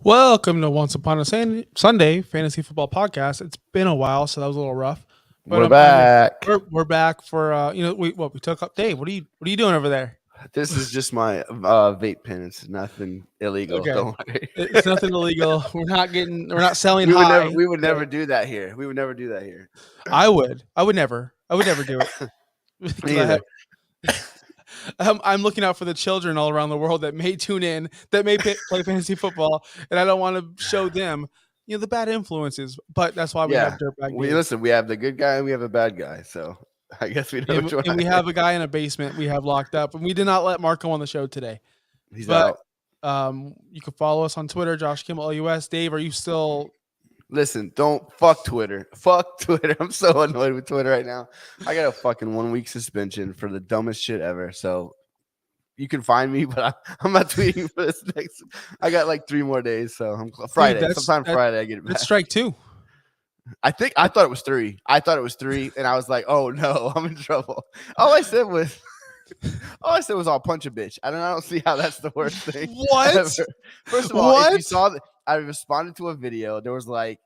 Welcome to Once Upon a Sunday Fantasy Football Podcast. It's been a while, so that was a little rough. But We're back. We're back for we took up. Dave, what are you doing over there? This is just my vape pen. It's nothing illegal. Okay. Don't worry. It's nothing illegal. We're not selling high. We would never do that here. We would never do that here. I would never do it. I'm looking out for the children all around the world that may tune in, that may play fantasy football, and I don't want to show them, the bad influences. But that's why we have Dirtbag. We have the good guy and we have a bad guy. So I guess we know which one. And we have a guy in a basement we have locked up, and we did not let Marco on the show today. He's out. You can follow us on Twitter, Josh Kimmel LUS. Dave, are you still? Listen, don't fuck Twitter. Fuck Twitter. I'm so annoyed with Twitter right now. I got a fucking 1 week suspension for the dumbest shit ever. So you can find me, but I'm not tweeting for this next. I got like 3 more days. So I'm Friday. Sometime Friday I get it back. That's strike 2. I thought it was 3. And I was like, oh no, I'm in trouble. All I said was I'll punch a bitch. I don't see how that's the worst thing. What? Ever. First of all, if you saw that, I responded to a video. There was like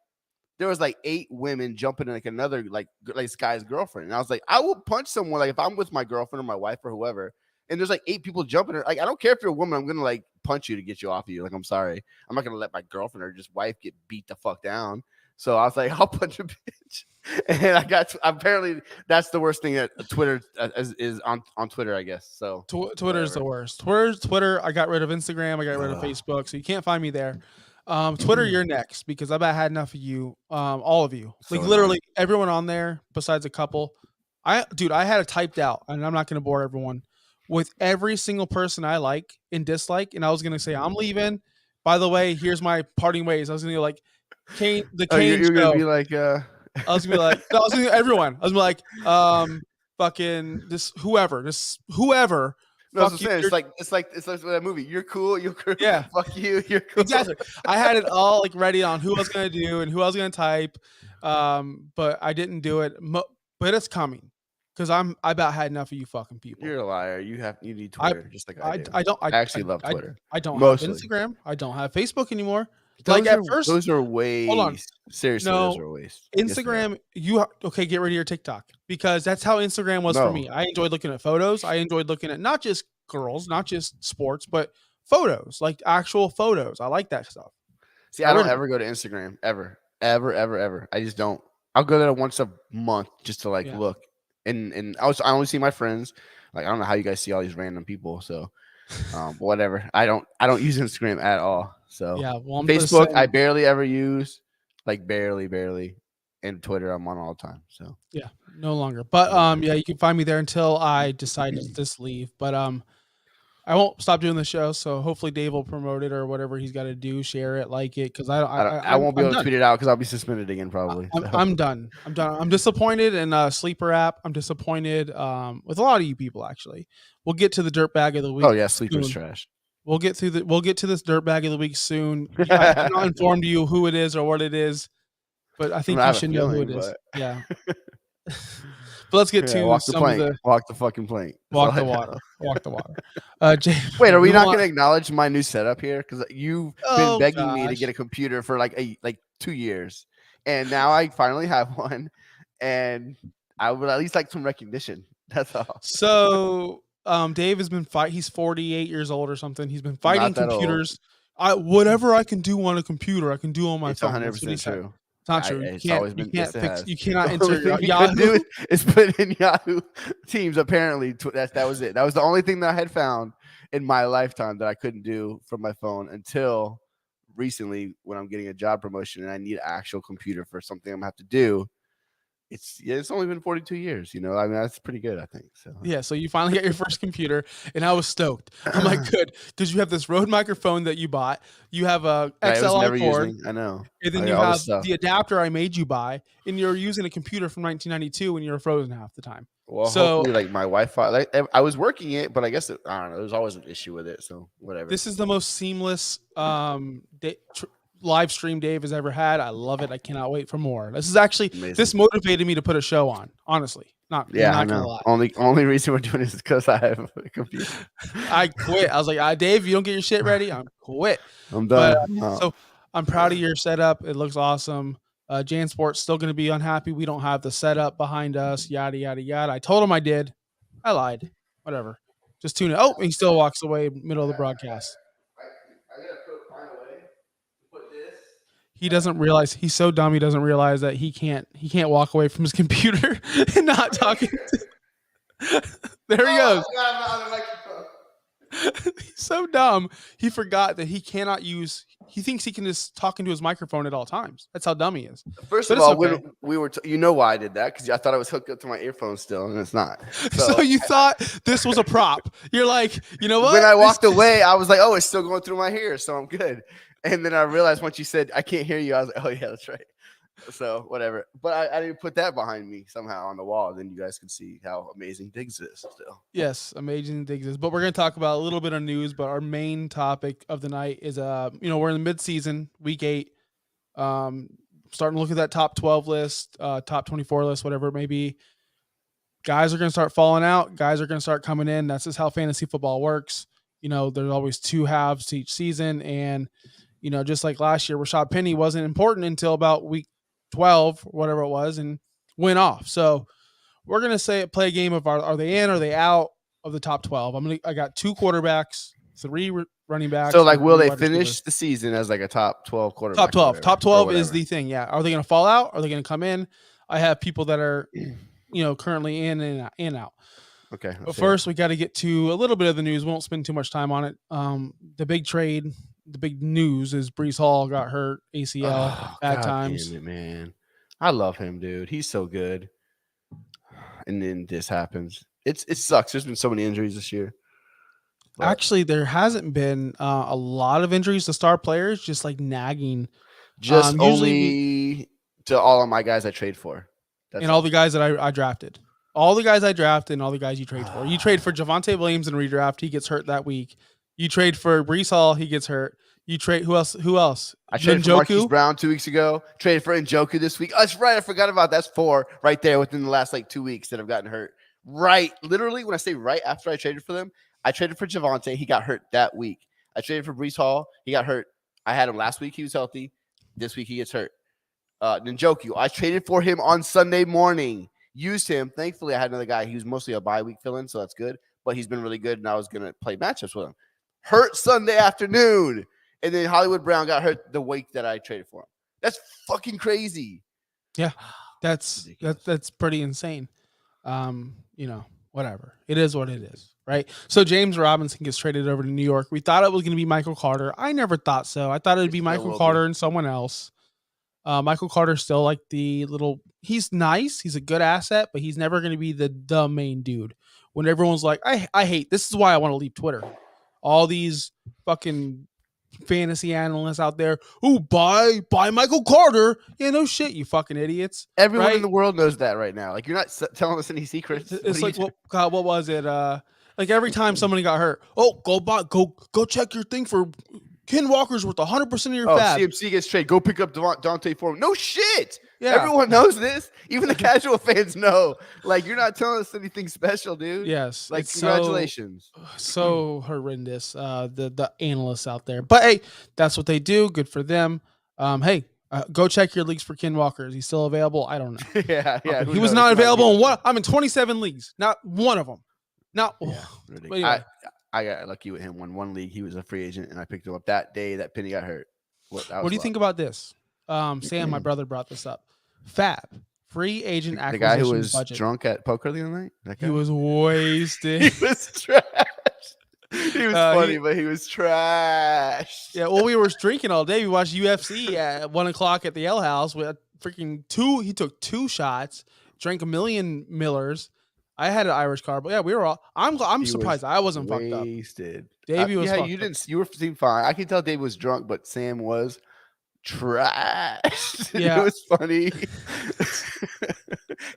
8 women jumping in like another like this guy's girlfriend, and I was like, I will punch someone like if I'm with my girlfriend or my wife or whoever, and there's like 8 people jumping. Like I don't care if you're a woman, I'm gonna like punch you to get you off of you. Like I'm sorry, I'm not gonna let my girlfriend or just wife get beat the fuck down. So I was like, I'll punch a bitch, and apparently that's the worst thing that Twitter is on Twitter, I guess. So Twitter's the worst. Twitter. I got rid of Instagram. I got rid of Facebook, so you can't find me there. Twitter, you're next because I've had enough of you. All of you, like literally everyone on there besides a couple. I had it typed out, and I'm not going to bore everyone with every single person I like and dislike, and I was going to say I'm leaving. By the way, here's my parting ways. I was going to be like Kane. You're going to be like I was going to be like no, I was going to everyone. I was going to be like fucking whoever. No, it's like that movie. You're cool. You're cool. Yeah. Fuck you. You're cool. Exactly. I had it all like ready on who I was gonna do and who I was gonna type, but I didn't do it. But it's coming because I about had enough of you fucking people. You're a liar. You need Twitter just like I do. I actually love Twitter. I don't Mostly. have Instagram. I don't have Facebook anymore. Those are waste. Hold on. Seriously, those are a waste. Instagram, get rid of your TikTok because that's how Instagram was for me. I enjoyed looking at photos. I enjoyed looking at not just girls, not just sports, but photos, like actual photos. I like that stuff. See, I don't ever go to Instagram ever. I just don't. I'll go there once a month just to look, and I only see my friends. Like I don't know how you guys see all these random people. So, whatever. I don't use Instagram at all. So yeah, well, Facebook I barely ever use, like barely, and Twitter I'm on all the time. So yeah, no longer. But you can find me there until I decide to just leave. But I won't stop doing the show. So hopefully Dave will promote it or whatever he's got to do, share it, like it, because I won't be able to tweet it out because I'll be suspended again probably. I'm done. I'm disappointed in Sleeper app. I'm disappointed with a lot of you people actually. We'll get to the Dirtbag of the Week. Oh yeah, Sleeper's trash. We'll get to this Dirtbag of the Week soon. I've not informed you who it is or what it is, but I think you should know who it is. Yeah. But let's get to walk the fucking plank. Walk the water. Walk the water. Wait, are we not going to acknowledge my new setup here? Because you've been begging me to get a computer for like 2 years, and now I finally have one, and I would at least like some recognition. That's all. So. Dave has been He's 48 years old or something. He's been fighting computers. Whatever I can do on a Teams, I can do on my phone. It's 100% true. It's not true. You cannot enter Yahoo. It's put in Yahoo Teams. Apparently, that was it. That was the only thing that I had found in my lifetime that I couldn't do from my phone until recently when I'm getting a job promotion and I need an actual computer for something I'm gonna have to do. It's only been 42 years. I mean, that's pretty good, I think. So Yeah, so you finally got your first computer, and I was stoked. I'm like, good, because you have this Rode microphone that you bought. You have a I was never XLR cord, using. I know. and then I you got all have this stuff. the adapter I made you buy, and you're using a computer from 1992 when you were frozen half the time. Well, So hopefully, like my Wi-Fi, like I was working it, but I guess I don't know. There's always an issue with it, so whatever. this is the most seamless live stream Dave has ever had. I love it. I cannot wait for more. This is actually Amazing. this motivated me to put a show on. Honestly, not I gonna know. lie. Only reason we're doing this is because I have a computer. I quit. I was like, Dave, you don't get your shit ready, I'm quit. I'm done. So I'm proud of your setup. It looks awesome. JanSport's still going to be unhappy. We don't have the setup behind us. Yada yada yada. I told him I did. I lied. Whatever. Just tune in. Oh, he still walks away middle of the broadcast. I gotta find a way to put this. He doesn't realize he's so dumb. He doesn't realize that he can't walk away from his computer and not talking. There he goes. He's so dumb. He forgot that he cannot use. He thinks he can just talk into his microphone at all times. That's how dumb he is. First of all, when we were, you know why I did that? Because I thought I was hooked up to my earphones still, and it's not. So you thought this was a prop. You're like, you know what? When I walked away, I was like, oh, it's still going through my ear, so I'm good. And then I realized once you said I can't hear you, I was like, oh yeah, that's right. So whatever. But I didn't put that behind me somehow on the wall. Then you guys can see how amazing Diggs is still. Yes, amazing Diggs is. But we're going to talk about a little bit of news. But our main topic of the night is, we're in the midseason, week 8. Starting to look at that top 12 list, top 24 list, whatever it may be. Guys are going to start falling out. Guys are going to start coming in. That's just how fantasy football works. There's always 2 halves to each season. And, just like last year, Rashad Penny wasn't important until about week 12, whatever it was, and went off. So we're going to play a game of are they in, are they out of the top 12? I got 2 quarterbacks, 3 running backs. So like, will they finish the season as like a top 12 quarterback? Top 12 is the thing. Yeah. Are they going to fall out? Are they going to come in? I have people that are, currently in and out. Okay. But first we got to get to a little bit of the news. We won't spend too much time on it. The big trade, the big news is Breece Hall got hurt, ACL, bad times. Damn it, man. I love him, dude. He's so good. And then this happens. It sucks. There's been so many injuries this year. But actually, there hasn't been a lot of injuries to star players, just like nagging. Just only to all of my guys I trade for. And all the guys that I drafted. All the guys I drafted and all the guys you trade for. You trade for Javonte Williams in redraft. He gets hurt that week. You trade for Breece Hall. He gets hurt. You trade who else? I traded for Marquise Brown 2 weeks ago. Traded for Njoku this week. That's right. I forgot about that. That's 4 right there within the last 2 weeks that have gotten hurt. Right. Literally, when I say right after I traded for them, I traded for Javonte. He got hurt that week. I traded for Breece Hall. He got hurt. I had him last week. He was healthy. This week he gets hurt. Njoku, I traded for him on Sunday morning. Used him. Thankfully, I had another guy. He was mostly a bye week fill-in, so that's good. But he's been really good, and I was going to play matchups with him. Hurt Sunday afternoon. And then Hollywood Brown got hurt the week that I traded for him. That's fucking crazy. Yeah, that's pretty insane. Whatever. It is what it is, right? So James Robinson gets traded over to New York. We thought it was going to be Michael Carter. I never thought so. I thought it would be Michael Carter and someone else. Michael Carter's still like he's nice. He's a good asset, but he's never going to be the main dude. When everyone's like, I hate, this is why I want to leave Twitter. All these fucking fantasy analysts out there who buy Michael Carter. Yeah, no shit, you fucking idiots. Everyone in the world knows that right now. Like, you're not telling us any secrets. It's like, what was it? Like every time somebody got hurt, go check your thing for Ken Walker's worth 100% of your fab. CMC gets traded. Go pick up Dante Foreman. No shit. Yeah. Everyone knows this. Even the casual fans know. Like, you're not telling us anything special, dude. Yes. Like, congratulations. So horrendous. The analysts out there. But hey, that's what they do. Good for them. Go check your leagues for Ken Walker. Is he still available? I don't know. yeah. He was not available in one. I'm in 27 leagues. Not one of them. Anyway. I got lucky with him. Won one league. He was a free agent, and I picked him up that day that Penny got hurt. What do you think about this? Sam, my brother, brought this up. Fab, free agent acquisition. The guy who was budget. drunk at poker the other night? He was wasted. He was trash. He was funny, but he was trash. Yeah, well, we were drinking all day. We watched UFC at 1:00 at the L House. freaking two. He took 2 shots, drank a million Millers. I had an Irish car, but yeah, we were all. I'm surprised I wasn't fucked up. Wasted. Davey was. Yeah, fucked you up. didn't. You seemed fine. I can tell Dave was drunk, but Sam was trash. Yeah. It was funny.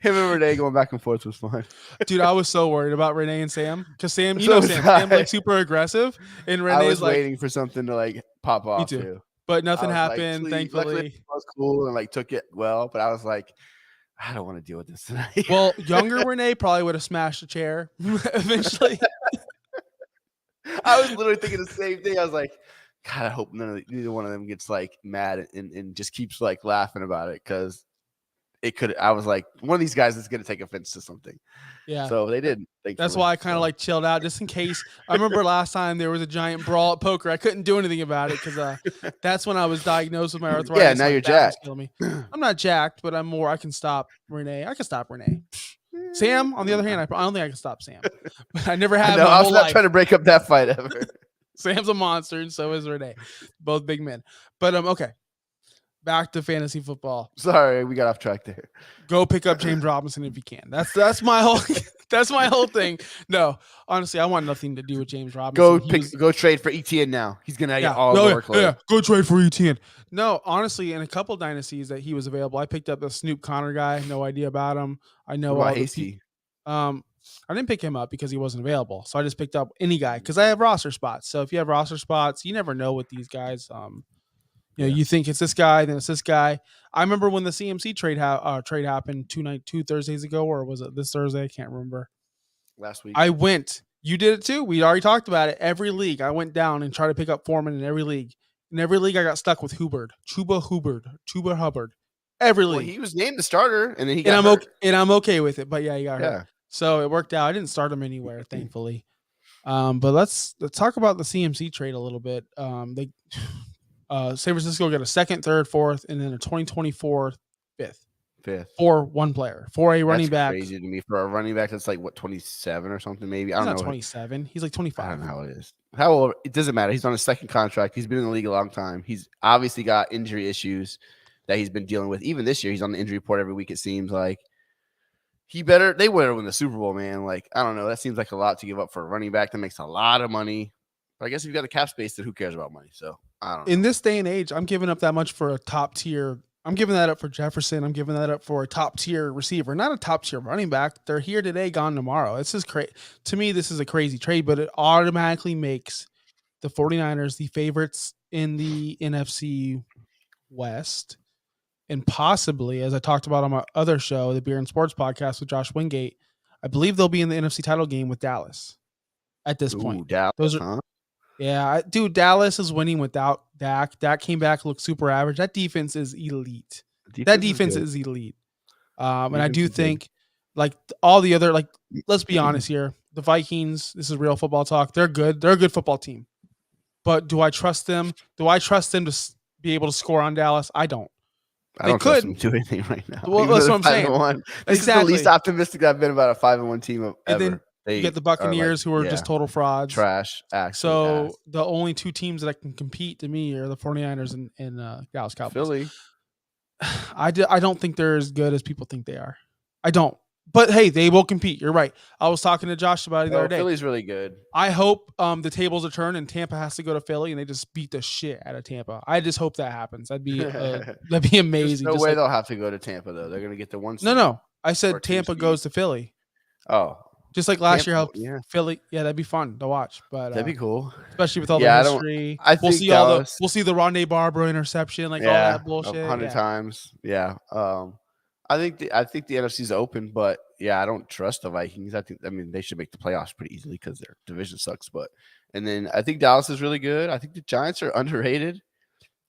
Him and Renee going back and forth was fun. Dude, I was so worried about Renee and Sam because Sam, you So know, was Sam I. like super aggressive, and I Renee's was like, waiting for something to like pop off too. But nothing I was like, happened, please. thankfully. Luckily, it was cool and like took it well, but I was like, I don't want to deal with this tonight. Well, younger Renee probably would have smashed a chair eventually. I was literally thinking the same thing. I was like, God, I hope neither one of them gets like mad and just keeps like laughing about it because it could. I was like, one of these guys is going to take offense to something. Yeah. So they didn't. That's why I kind of like chilled out just in case. I remember last time there was a giant brawl at poker. I couldn't do anything about it because that's when I was diagnosed with my arthritis. Yeah, now you're jacked. Me. I'm not jacked, but I'm more. I can stop Renee. I can stop Renee. Sam, on the other hand, I don't think I can stop Sam. I never have. No, I was not trying to break up that fight ever. Sam's a monster, and so is Renee. Both big men. But okay. Back to fantasy football. Sorry, we got off track there. Go pick up James Robinson if you can. That's my whole that's my whole thing. No, honestly, I want nothing to do with James Robinson. Go trade for ETN now. He's gonna get all the workload. Yeah, go trade for ETN. No, honestly, in a couple dynasties that he was available, I picked up the Snoop Connor guy. No idea about him. I know what about all AC? I didn't pick him up because he wasn't available. So I just picked up any guy because I have roster spots. So if you have roster spots, you never know with these guys. You know, you think it's this guy, then it's this guy. I remember when the CMC trade happened 2 Thursdays ago, or was it this Thursday? I can't remember. Last week. I went. You did it too. We already talked about it. Every league, I went down and tried to pick up Foreman in every league. In every league, I got stuck with Chuba Hubbard. Every league. Well, he was named the starter, and then he got hurt. And I'm okay with it. But yeah, he got hurt. So it worked out. I didn't start him anywhere, thankfully. But let's talk about the CMC trade a little bit. San Francisco got a 2nd, 3rd, 4th, and then a 2024 5th for one player, for a running back. Crazy to me for a running back. That's like what 27 or something, maybe. I don't know. 27. He's like 25. I don't know how it is. How old? It doesn't matter. He's on his 2nd contract. He's been in the league a long time. He's obviously got injury issues that he's been dealing with. Even this year, he's on the injury report every week. It seems like they better win the Super Bowl, man. Like, I don't know. That seems like a lot to give up for a running back that makes a lot of money. But I guess if you got a cap space, then who cares about money? So I don't know. In this day and age, I'm giving up that much for a top tier. I'm giving that up for Jefferson. I'm giving that up for a top tier receiver, not a top tier running back. They're here today, gone tomorrow. It's just crazy. To me, this is a crazy trade, but it automatically makes the 49ers the favorites in the NFC West. And possibly, as I talked about on my other show, the Beer and Sports podcast with Josh Wingate, I believe they'll be in the NFC title game with Dallas at this point. Dallas, those are, yeah, dude, Dallas is winning without Dak. Dak came back, looked super average. That defense is elite. That defense is elite. And I do think, like all the other, like, let's be honest here, the Vikings, this is real football talk. They're good. They're a good football team. But do I trust them? Do I trust them to be able to score on Dallas? I don't. I don't trust them to do anything right now. Well, that's what I'm saying. This is the least optimistic I've been about a 5-1 team ever. And then you get the Buccaneers, who are just total frauds. Trash. So the only 2 teams that can compete to me are the 49ers and Dallas Cowboys. Philly. I don't think they're as good as people think they are. I don't. But hey, they will compete. You're right. I was talking to Josh about it the other day. Philly's really good. I hope the tables are turned and Tampa has to go to Philly and they just beat the shit out of Tampa. I just hope that happens. That'd be amazing. There's no way they'll have to go to Tampa though. They're gonna get the 1 seed. No. I said Tampa goes to Philly. Oh. Just like last year, how Philly, that'd be fun to watch. But that'd be cool, especially with all the history. We'll see we'll see the Rondé Barber interception, like all that bullshit, 100 times. Yeah, I think the NFC's open, but I don't trust the Vikings. I mean, they should make the playoffs pretty easily because their division sucks. And then I think Dallas is really good. I think the Giants are underrated,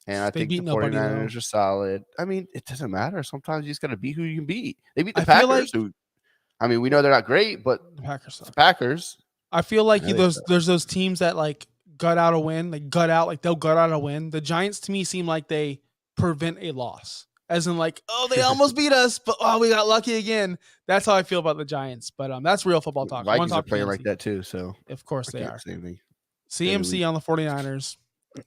and I think the 49ers are solid. I mean, it doesn't matter. Sometimes you just got to beat who you can beat. They beat the Packers, we know they're not great, but the Packers. I feel like there's those teams that like gut out a win, they'll gut out a win. The Giants to me seem like they prevent a loss, as in like, oh, they almost beat us, but we got lucky again. That's how I feel about the Giants. But that's real football talk. Vikings are playing like that too, so of course they are. CMC on the 49ers.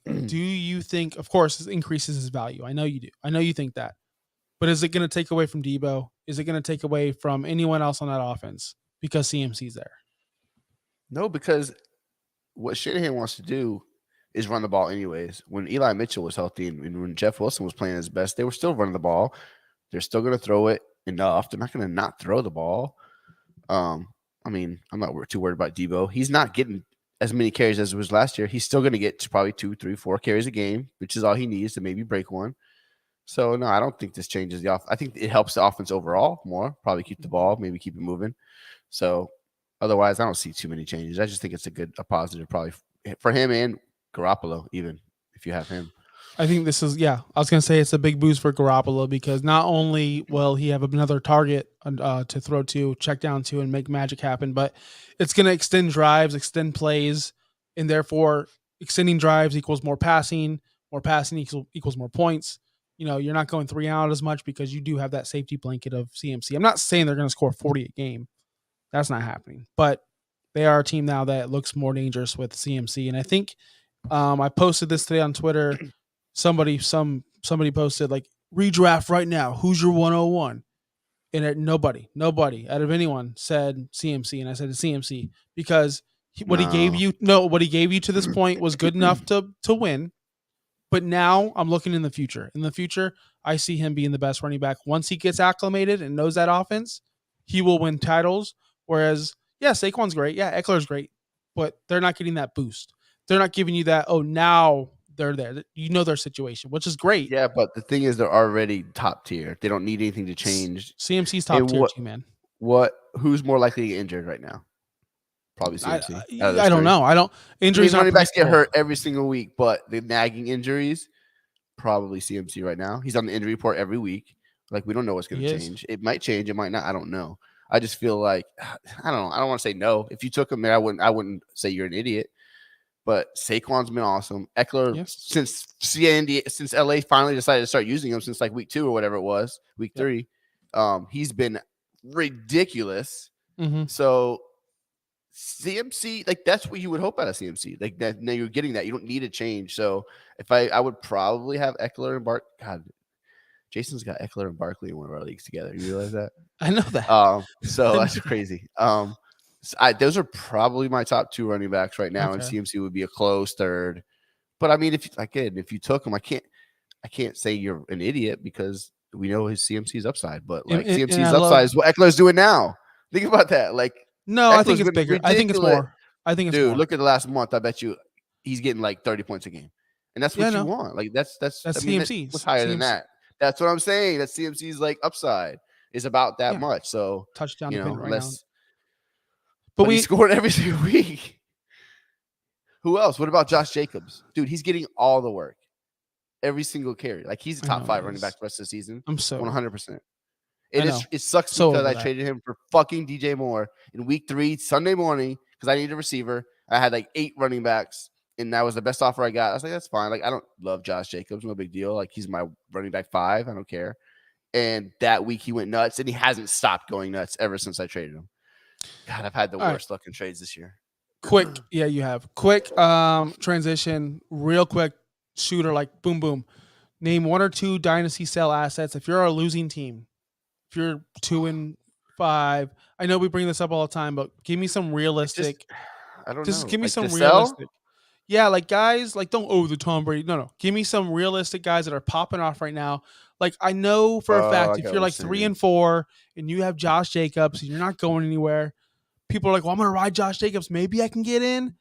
Do you think, of course, this increases his value? I know you do. I know you think that. But is it going to take away from Debo? Is it going to take away from anyone else on that offense because CMC's there? No, because what Shanahan wants to do is run the ball anyways. When Eli Mitchell was healthy and when Jeff Wilson was playing his best, they were still running the ball. They're still going to throw it enough. They're not going to not throw the ball. I mean, I'm not too worried about Debo. He's not getting as many carries as it was last year. He's still going to get probably 2, 3, 4 carries a game, which is all he needs to maybe break one. So, no, I don't think this changes the offense. I think it helps the offense overall more. Probably keep the ball, maybe keep it moving. So, otherwise, I don't see too many changes. I just think it's a positive probably for him and Garoppolo, even if you have him. I think this is, I was going to say it's a big boost for Garoppolo because not only will he have another target to throw to, check down to, and make magic happen, but it's going to extend drives, extend plays, and therefore extending drives equals more passing equals more points. You're not going 3 out as much because you do have that safety blanket of CMC. I'm not saying they're going to score 40 a game. That's not happening, but they are a team now that looks more dangerous with CMC. And I think I posted this today on Twitter. Somebody posted like redraft right now. Who's your 101? And nobody out of anyone said CMC. And I said CMC because what he gave you to this point was good enough to win. But now I'm looking in the future. In the future, I see him being the best running back. Once he gets acclimated and knows that offense, he will win titles. Whereas, Saquon's great. Yeah, Eckler's great. But they're not getting that boost. They're not giving you that, now they're there. Their situation, which is great. Yeah, but the thing is they're already top tier. They don't need anything to change. CMC's top tier too, man. Who's more likely to get injured right now? Probably CMC. I don't know. Injuries running backs get hurt every single week, but the nagging injuries, probably CMC right now. He's on the injury report every week. Like, we don't know what's going to change. It might change. It might not. I don't know. I just feel like I don't want to say no. If you took him there, I wouldn't say you're an idiot. But Saquon's been awesome. Eckler, since LA finally decided to start using him since like week 2 or whatever it was, week 3, he's been ridiculous. Mm-hmm. So CMC, like that's what you would hope out of CMC. Like that, now you're getting that. You don't need a change. So if I would probably have Eckler and God, Jason's got Eckler and Barkley in one of our leagues together. You realize that? I know that. So that's crazy. Those are probably my top 2 running backs right now, and CMC would be a close third. But I mean, if you took him, I can't say you're an idiot because we know his CMC's upside. But like CMC's upside is what Eckler's doing now. Think about that. Like, no, Eckler's I think it's bigger. Ridiculous. I think it's more. Dude, look at the last month. I bet you he's getting like 30 points a game, and that's what you want. Like that's CMC. What's higher than that? That's what I'm saying. That CMC's like upside is about that much. So touchdown, less. But he's scoring every single week. Who else? What about Josh Jacobs? Dude, he's getting all the work. Every single carry. Like, he's a top 5 running back the rest of the season. I'm so 100%. It sucks because I traded him for fucking DJ Moore in week 3, Sunday morning, because I needed a receiver. I had like 8 running backs, and that was the best offer I got. I was like, that's fine. Like, I don't love Josh Jacobs. No big deal. Like, he's my running back 5. I don't care. And that week he went nuts, and he hasn't stopped going nuts ever since I traded him. God, I've had the worst luck in trades this year. Quick. Yeah, you have. Quick transition, real quick shooter, like boom, boom. Name 1 or 2 dynasty sell assets. If you're a losing team, if you're 2-5, I know we bring this up all the time, but give me some realistic. Just give me some realistic. Sell? Yeah, like guys, like don't the Tom Brady. No. Give me some realistic guys that are popping off right now. Like, I know for a fact if you're like 3-4 and you have Josh Jacobs and you're not going anywhere, people are like, well, I'm going to ride Josh Jacobs. Maybe I can get in.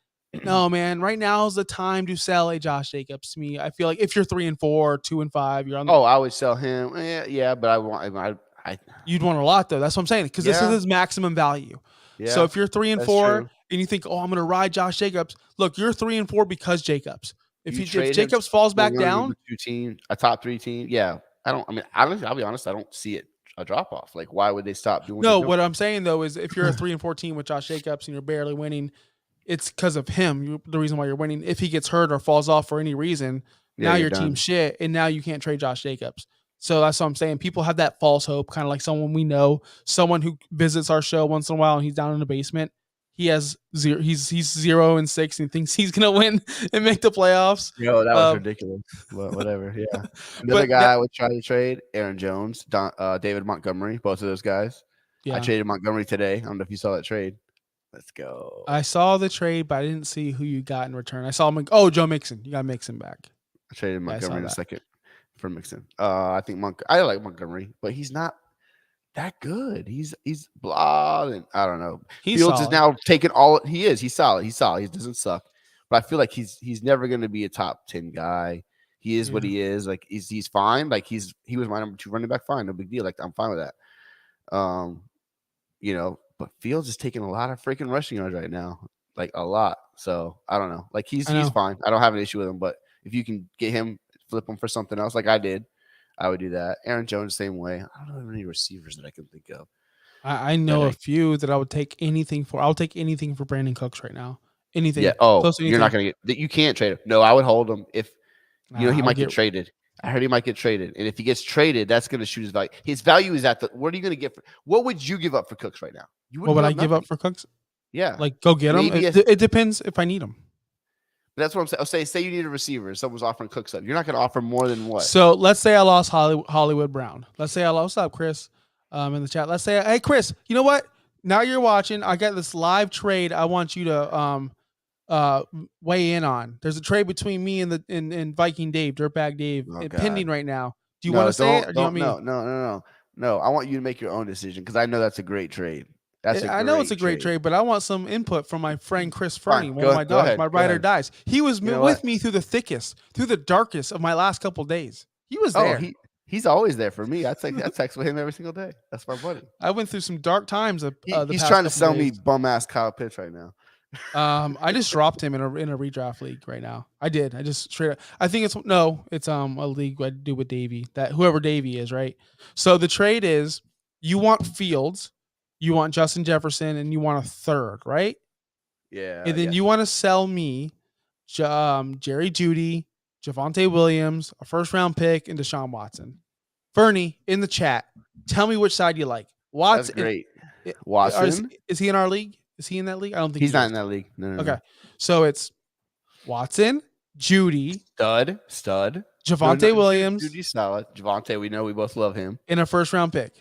No, man. Right now is the time to sell a Josh Jacobs to me. I feel like if you're 3-4, 2-5, you're on the. I would sell him. Yeah, but you'd want a lot, though. That's what I'm saying. Because this is his maximum value. Yeah, so if you're 3-4 and you think, I'm going to ride Josh Jacobs, look, you're 3-4 because Jacobs. If Jacobs falls back down, a top 3 team, yeah. Honestly, I'll be honest, I don't see it a drop off. Like, why would they stop doing? No, what I'm saying though is if you're a 3-4 team with Josh Jacobs and you're barely winning, it's because of him. The reason why you're winning. If he gets hurt or falls off for any reason, now your team's shit, and now you can't trade Josh Jacobs. So that's what I'm saying. People have that false hope, kind of like someone we know, someone who visits our show once in a while and he's down in the basement. he has 0. He's 0-6 and thinks he's gonna win and make the playoffs. Yo, that was ridiculous. But whatever. Yeah. Another guy I would try to trade: Aaron Jones, David Montgomery. Both of those guys. Yeah. I traded Montgomery today. I don't know if you saw that trade. Let's go. I saw the trade, but I didn't see who you got in return. I saw Joe Mixon. You got Mixon back. I traded Montgomery in a second for Mixon. I think I like Montgomery, but he's not that good. He's blah, and I don't know. Fields is now taking all. He is. He's solid. He's solid. He doesn't suck. But I feel like he's never going to be a top 10 guy. He is what he is. Like he's fine. Like he was my number 2 running back. Fine, no big deal. Like I'm fine with that. But Fields is taking a lot of freaking rushing yards right now, like a lot. So I don't know. Like he's fine. I don't have an issue with him. But if you can get him, flip him for something else, like I did, I would do that. Aaron Jones, same way. I don't know any receivers that I can think of. I know a few that I would take anything for. I'll take anything for Brandon Cooks right now. Anything. Yeah. Oh, you're not gonna get. You can't trade him. No, I would hold him if he might get traded. I heard he might get traded, and if he gets traded, that's going to shoot his value. His value is at the. What are you going to get for? What would you give up for Cooks right now? What would I give up for Cooks? Yeah, like go get him. It depends if I need him. But that's what I'm saying. Say you need a receiver. Someone's offering Cooks up. You're not going to offer more than what? So let's say I lost Hollywood Brown. Let's say I lost. What's up, Chris? In the chat. Let's say, hey, Chris. You know what? Now you're watching. I got this live trade. I want you to weigh in on. There's a trade between me and Viking Dave, Dirtbag Dave, pending right now. Do you want to say it, or do you want me? No. I want you to make your own decision because I know that's a great trade. I know it's a great trade, but I want some input from my friend Chris Fernie, one of my dogs, my ride or dies. He was with me through the thickest, through the darkest of my last couple of days. He was there. He's always there for me. I text with him every single day. That's my buddy. I went through some dark times. He's trying to sell me bum ass Kyle Pitts right now. I just dropped him in a redraft league right now. I did. I just straight up. I think it's a league I do with Davey. That whoever Davey is, right? So the trade is you want Fields, you want Justin Jefferson, and you want a third, right? Yeah. And then you want to sell me, Jerry Jeudy, Javonte Williams, a first round pick, and Deshaun Watson. Fernie in the chat, tell me which side you like. Watson. That's great. Watson is he in our league? Is he in that league? I don't think he's not in that league. No. Okay. So it's Watson, Jeudy, stud, Javonte Williams. Judy's solid. Javonte, we know we both love him. In a first round pick.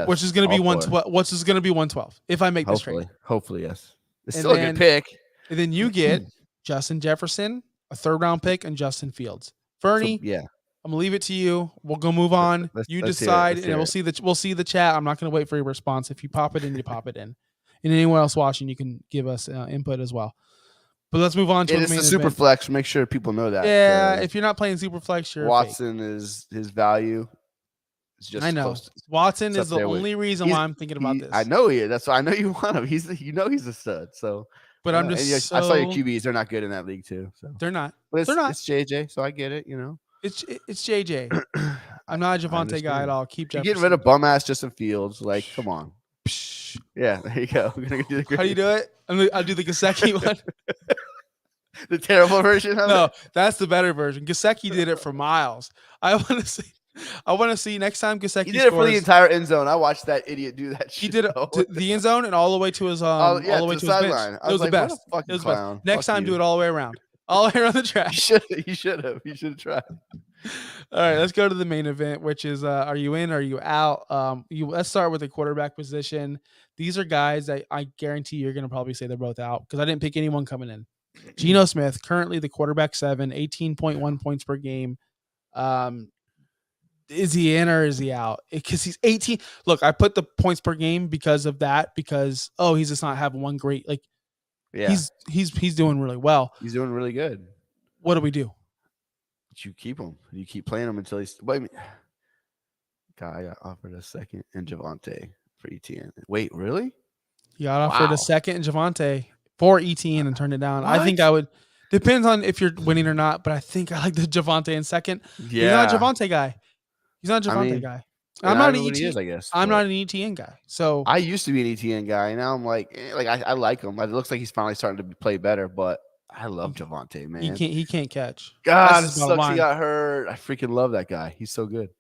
Which is going to be 112. What's is going to be 112 if I make this trade. Hopefully, yes. It's still a good pick. And then you get Justin Jefferson, a third round pick, and Justin Fields. Fernie, I'm gonna leave it to you. We'll go move on. You decide, and we'll see the chat. I'm not gonna wait for your response. If you pop it in, you pop it in. And anyone else watching, you can give us input as well. But let's move on to the main event. Super flex. Make sure people know that. Yeah, if you're not playing super flex, you're Watson is his value. Just I know Watson is the only reason why I'm thinking about this. I know he is. That's why I know you want him. He's a stud. So, but I'm just. I saw your QBs. They're not good in that league too. So they're not. But they're not. It's JJ, so I get it. You know. It's JJ. I'm not a Javonte guy at all. Keep getting rid of bum ass Justin Fields. Like, come on. Yeah, there you go. We're gonna do How do you do it? I'll do the Gesicki one. The terrible version of it? That's the better version. Gesicki did it for miles. I want to see next time Gesicki He did it for the entire end zone. I watched that idiot do that shit. He did it to the end zone and all the way to his all the way to his sideline. It was the best. It was the best. Next time, do it all the way around. All the way around the track. You should have tried. All right, let's go to the main event, which is are you in? Are you out? Let's start with the quarterback position. These are guys that I guarantee you're going to probably say they're both out because I didn't pick anyone coming in. Geno Smith, currently the quarterback 7, 18.1 points per game. Is he in or is he out? Because he's 18. Look, I put the points per game because of that. Because he's just not having one great he's doing really well. He's doing really good. What do we do? You keep him. You keep playing him until he's. Wait a minute. Guy got offered a second and Javonte for ETN. Wait, really? You got offered a second and Javonte for ETN and turned it down. What? I think I would. Depends on if you're winning or not, but I think I like the Javonte in second. Yeah. He's not a Javonte guy. He's not a Javonte guy. I'm not an ETN. I guess I'm not an ETN guy. So I used to be an ETN guy. Now I'm like I like him. It looks like he's finally starting to play better, but. I love Javonte, man. He can't catch. God, it sucks he got hurt. I freaking love that guy. He's so good.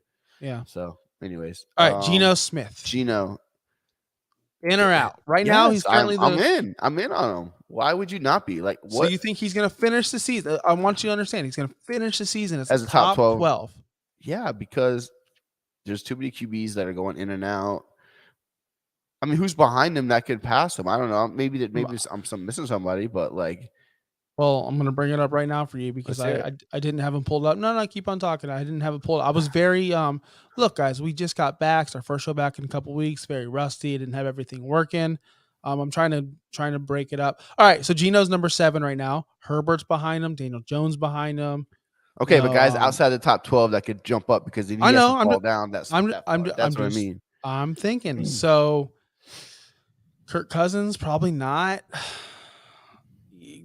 Yeah. So, anyways. All right, Geno Smith. Geno. In or out? Right now, he's currently I'm in. I'm in on him. Why would you not be? Like, what? So you think he's going to finish the season? I want you to understand he's going to finish the season as a top 12. Yeah, because there's too many QBs that are going in and out. I mean, who's behind him that could pass him? I don't know. Maybe I'm missing somebody, but like. Well, I'm going to bring it up right now for you because I didn't have him pulled up. No, keep on talking. I didn't have it pulled up. I was very look, guys, we just got back. It's our first show back in a couple weeks. Very rusty. Didn't have everything working. I'm trying to break it up. All right, so Geno's number 7 right now. Herbert's behind him. Daniel Jones behind him. Okay, but guys outside the top 12 that could jump up because if he has to fall down, that's what I mean. I'm thinking. So Kirk Cousins probably not.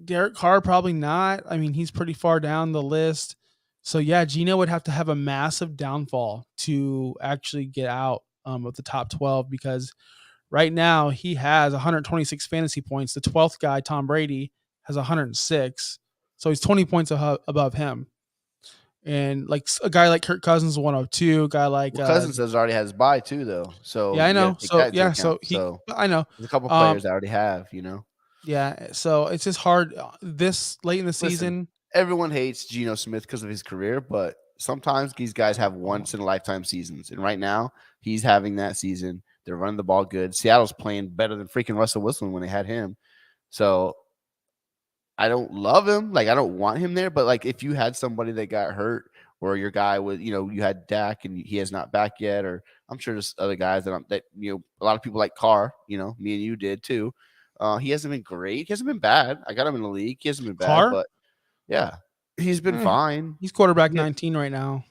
Derek Carr probably not. I mean, he's pretty far down the list. So yeah, Geno would have to have a massive downfall to actually get out of the top 12 because right now he has 126 fantasy points. The 12th guy, Tom Brady, has 106. So he's 20 points above him. And like a guy like Kirk Cousins, 102. A guy like Cousins already has bye too, though. So yeah, I know. So I know there's a couple players that already have, Yeah, so it's just hard this late in the season. Everyone hates Geno Smith because of his career, but sometimes these guys have once in a lifetime seasons. And right now, he's having that season. They're running the ball good. Seattle's playing better than freaking Russell Wilson when they had him. So I don't love him. Like, I don't want him there. But like, if you had somebody that got hurt, or your guy was, you had Dak and he has not back yet, or I'm sure there's other guys that a lot of people like Carr, me and you did too. He hasn't been great. He hasn't been bad. I got him in the league. He hasn't been bad, Carr? but yeah, he's been fine. He's quarterback 19 right now.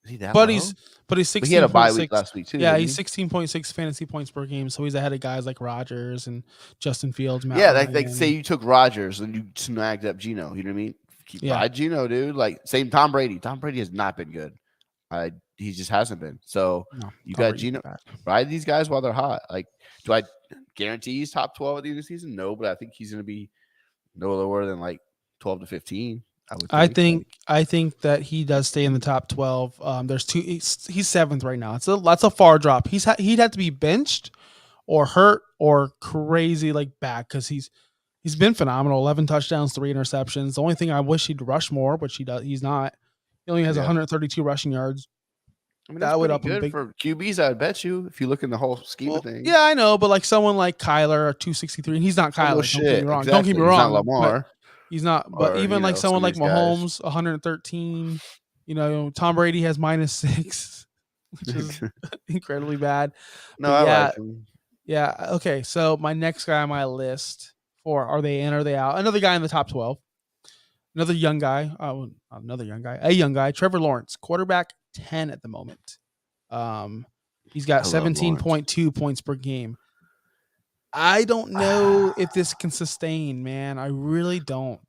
Is he that but low? he's 16. He had a bye week last week too. Yeah, he's 16.6 fantasy points per game, so he's ahead of guys like Rodgers and Justin Fields. Matt Ryan. Like say you took Rodgers and you snagged up Geno. You know what I mean? Buy Geno, dude. Like same Tom Brady. Tom Brady has not been good. He just hasn't been. So you got Geno. Ride these guys while they're hot. Like, do I guarantee he's top 12 at the end of the season? No, but I think he's going to be no lower than like 12 to 15. I think that he does stay in the top 12. There's two. He's 7th right now. That's a far drop. He'd have to be benched or hurt or crazy like back because he's been phenomenal. 11 touchdowns, 3 interceptions. The only thing I wish he'd rush more, which he does. He's not. He only has 132 rushing yards. I mean, that would up good for QBs. I would bet you if you look in the whole scheme of things. Yeah, I know, but like someone like Kyler, 263, and he's not Kyler. Don't get me wrong. Exactly. Don't get me wrong. He's not Lamar. He's not. But even like someone like Mahomes, 113. Tom Brady has -6, which is incredibly bad. No, I like him. Yeah. Okay. So my next guy on my list for are they in or are they out? Another guy in the top 12. A young guy, Trevor Lawrence, quarterback 10 at the moment. He's got 17.2 points per game. I don't know if this can sustain, man. I really don't.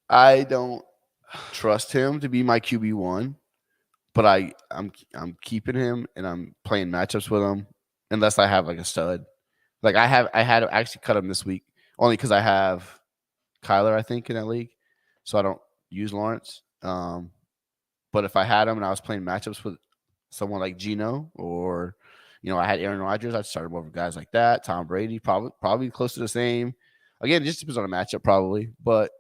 I don't trust him to be my QB1, but I'm keeping him and I'm playing matchups with him unless I have like a stud. Like I had to actually cut him this week only because I have Kyler, I think, in that league. So I don't use Lawrence. But if I had him and I was playing matchups with someone like Geno or, I had Aaron Rodgers, I'd start him over guys like that. Tom Brady, probably close to the same. Again, it just depends on a matchup probably. But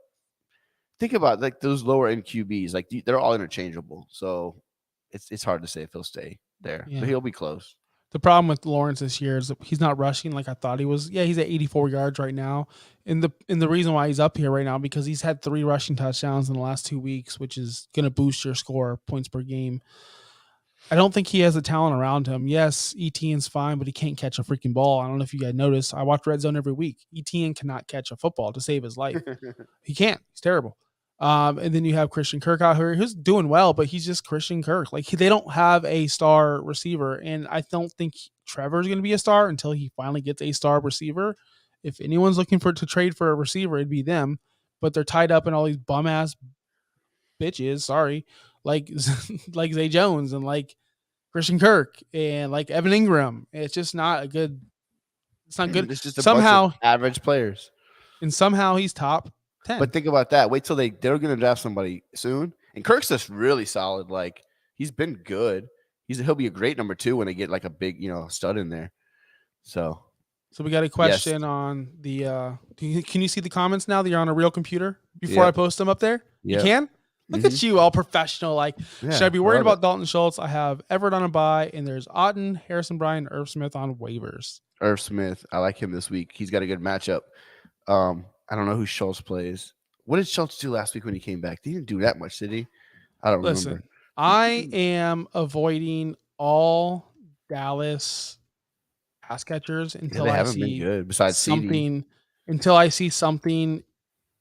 think about like those lower end QBs. Like they're all interchangeable. So it's hard to say if he'll stay there. Yeah. But he'll be close. The problem with Lawrence this year is that he's not rushing like I thought he was. Yeah, he's at 84 yards right now. And the reason why he's up here right now because he's had 3 rushing touchdowns in the last 2 weeks, which is going to boost your score points per game. I don't think he has the talent around him. Yes, Etienne's fine, but he can't catch a freaking ball. I don't know if you guys noticed. I watch Red Zone every week. Etienne cannot catch a football to save his life. He can't. He's terrible. And then you have Christian Kirk out here who's doing well, but he's just Christian Kirk. Like they don't have a star receiver, and I don't think Trevor's going to be a star until he finally gets a star receiver. If anyone's looking to trade for a receiver, it'd be them, but they're tied up in all these bum ass bitches. Sorry, like Zay Jones and like Christian Kirk and like Evan Ingram. It's just not a good. It's not good. It's just somehow bunch of average players, and somehow he's top 10. But think about that. Wait till they're going to draft somebody soon. And Kirk's just really solid. Like he's been good. He'll be a great number 2 when they get like a big, stud in there. So So we got a question on the. Can you see the comments now that you're on a real computer before I post them up there? You can. Look at you, all professional. Like, should I be worried about Dalton Schultz? I have Everett on a bye, and there's Otten, Harrison Bryant, Irv Smith on waivers. Irv Smith, I like him this week. He's got a good matchup. I don't know who Schultz plays. What did Schultz do last week when he came back? He didn't do that much, did he? I don't remember. I am avoiding all Dallas pass catchers until I see good, besides something. Until I see something